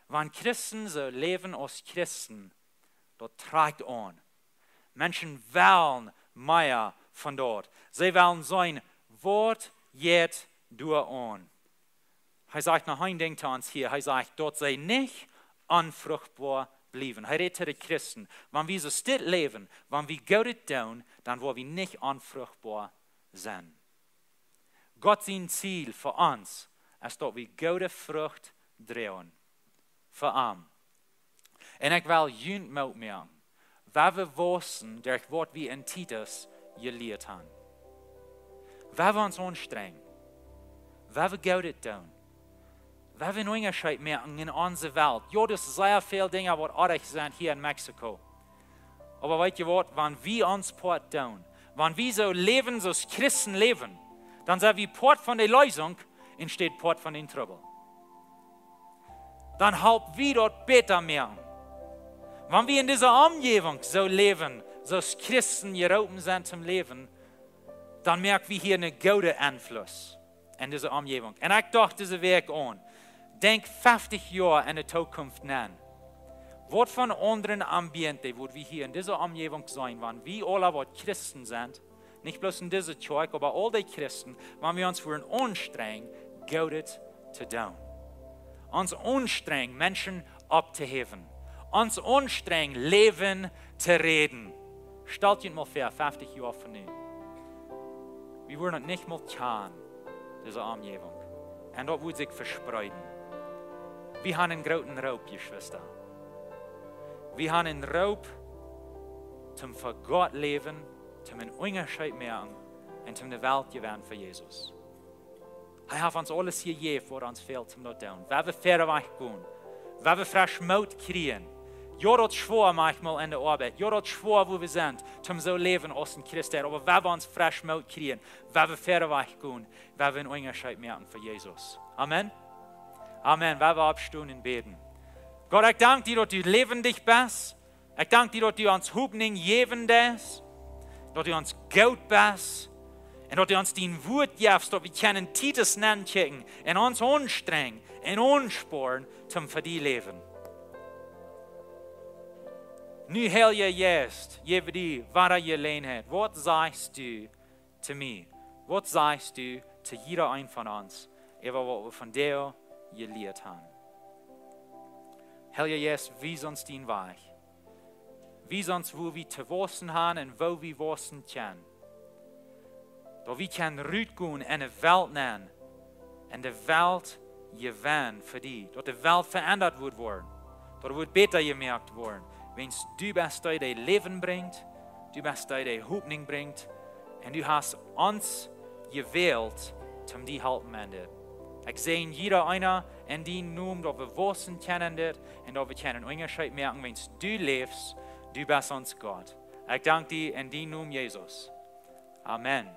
Wanneer Christen zo leven als Christen, dat trekt aan. Menschen willen meer van dat. Zij willen zijn, wat jet door aan. Hij zegt nog een ding te ons hier. Hij zegt dat zij niet onvruchtbaar blijven. Hij redt tegen de christen. Wanneer we zo stil leven, wanneer we Gutes doen, dan worden we niet onvruchtbaar zijn. God zijn ziel voor ons is dat we goede vrucht dragen. Voor hem. En ik wil jullie met me. Waar we wisten, door wat we in Titus geleerd hebben. Waar we ons anstrengen. Waar we Gutes doen. Waar we een onderscheid merken in onze Welt. Ja, er zijn sehr veel dingen wat aardig zijn hier in Mexiko. Aber weet je wat, wanneer we ons Port doen, wanneer we zo leven zoals Christen leven, dan zijn we Port van de Lösung en steht Port van de Trouble. Dan helpen we dat beter merken. Wanneer we in deze omgeving zo leven, zoals Christen geroepen zijn zum Leben, dan merken we hier een goede Einfluss in deze omgeving. En ik dacht deze week aan, denk 50 jaar in de toekomst na. Wat van anderen ambiente wordt we hier in deze omgeving zijn, wanneer we alle wat Christen zijn, niet bloß in deze kerk, maar al die Christen, wanneer we ons voor een anstrengen, Gutes te doen. Ons anstrengen, Menschen op te heffen. Ons anstrengen, leven te reden. Stelt je het mal vor, 50 jaar van nu. We worden het niet meer kennen, deze omgeving. En dat wordt zich verspreiden. We hebben een grote roep, Geschwister. We hebben een roep zum voor God leven, zum een onderscheid merken en zum de Welt gewinnen voor Jezus. Hij heeft ons alles gegeven voor ons veel te doen. Waar we verder weg gaan, waar we frisch moed krijgen. Ja, dat schwer manchmal in de arbeid. Ja, dat schwer, wo we zijn, zum zo leven als een Christen. Aber waar we ons frisch moed krijgen, waar we verder weg gaan, waar we een onderscheid merken voor Jezus. Amen. Amen. Waar we opstaan en beten. God, ik dank dir dat u levendig bent. Ik dank dir dat u ons hoopning geven is. Dat u ons goed bent. En dat u ons die woord geeft, dat we kunnen Titus nemen en ons anstrengen en aansporen zum voor die leven. Nu heel je juist, je die wat je leen hebt. Wat zegt u te mij? Wat zegt u te jeder een van ons over wat we van jou geleerd hebben? Heel je juist, wijs ons die weg. Wijs ons wo we te wassen hebben en wo we wassen kunnen. Dat we kunnen uitgaan in de wereld nemen. En de wereld gewinnen voor die. Dat de wereld veranderd wordt worden. Dat het wordt beter gemerkt worden. Wens du bist der, der Leben bringt, du bist der, der Hoffnung bringt, und du hast uns gewählt, um die helfen ende. Ich sehe jeder einer in die Namen, dass wir wissen können das, und dass wir können Unterschied merken, wenn du lebst, du bist uns Gott. Ich danke dir in die Namen Jesus. Amen.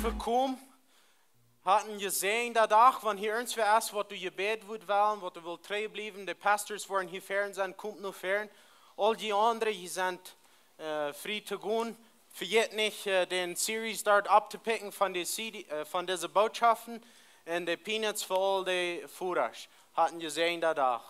verkommen, hatten gesehen dadurch, wenn hier uns erst, was du gebet wird wollen, was du willst treu bleiben, die Pastors wollen hier fern sein, kommt nur fern. All die anderen, die sind frei zu gehen. Vergeht nicht, den Series dort abzupicken von diesen Botschaften und die Peanuts für all die Führer. Hatten gesehen dadurch.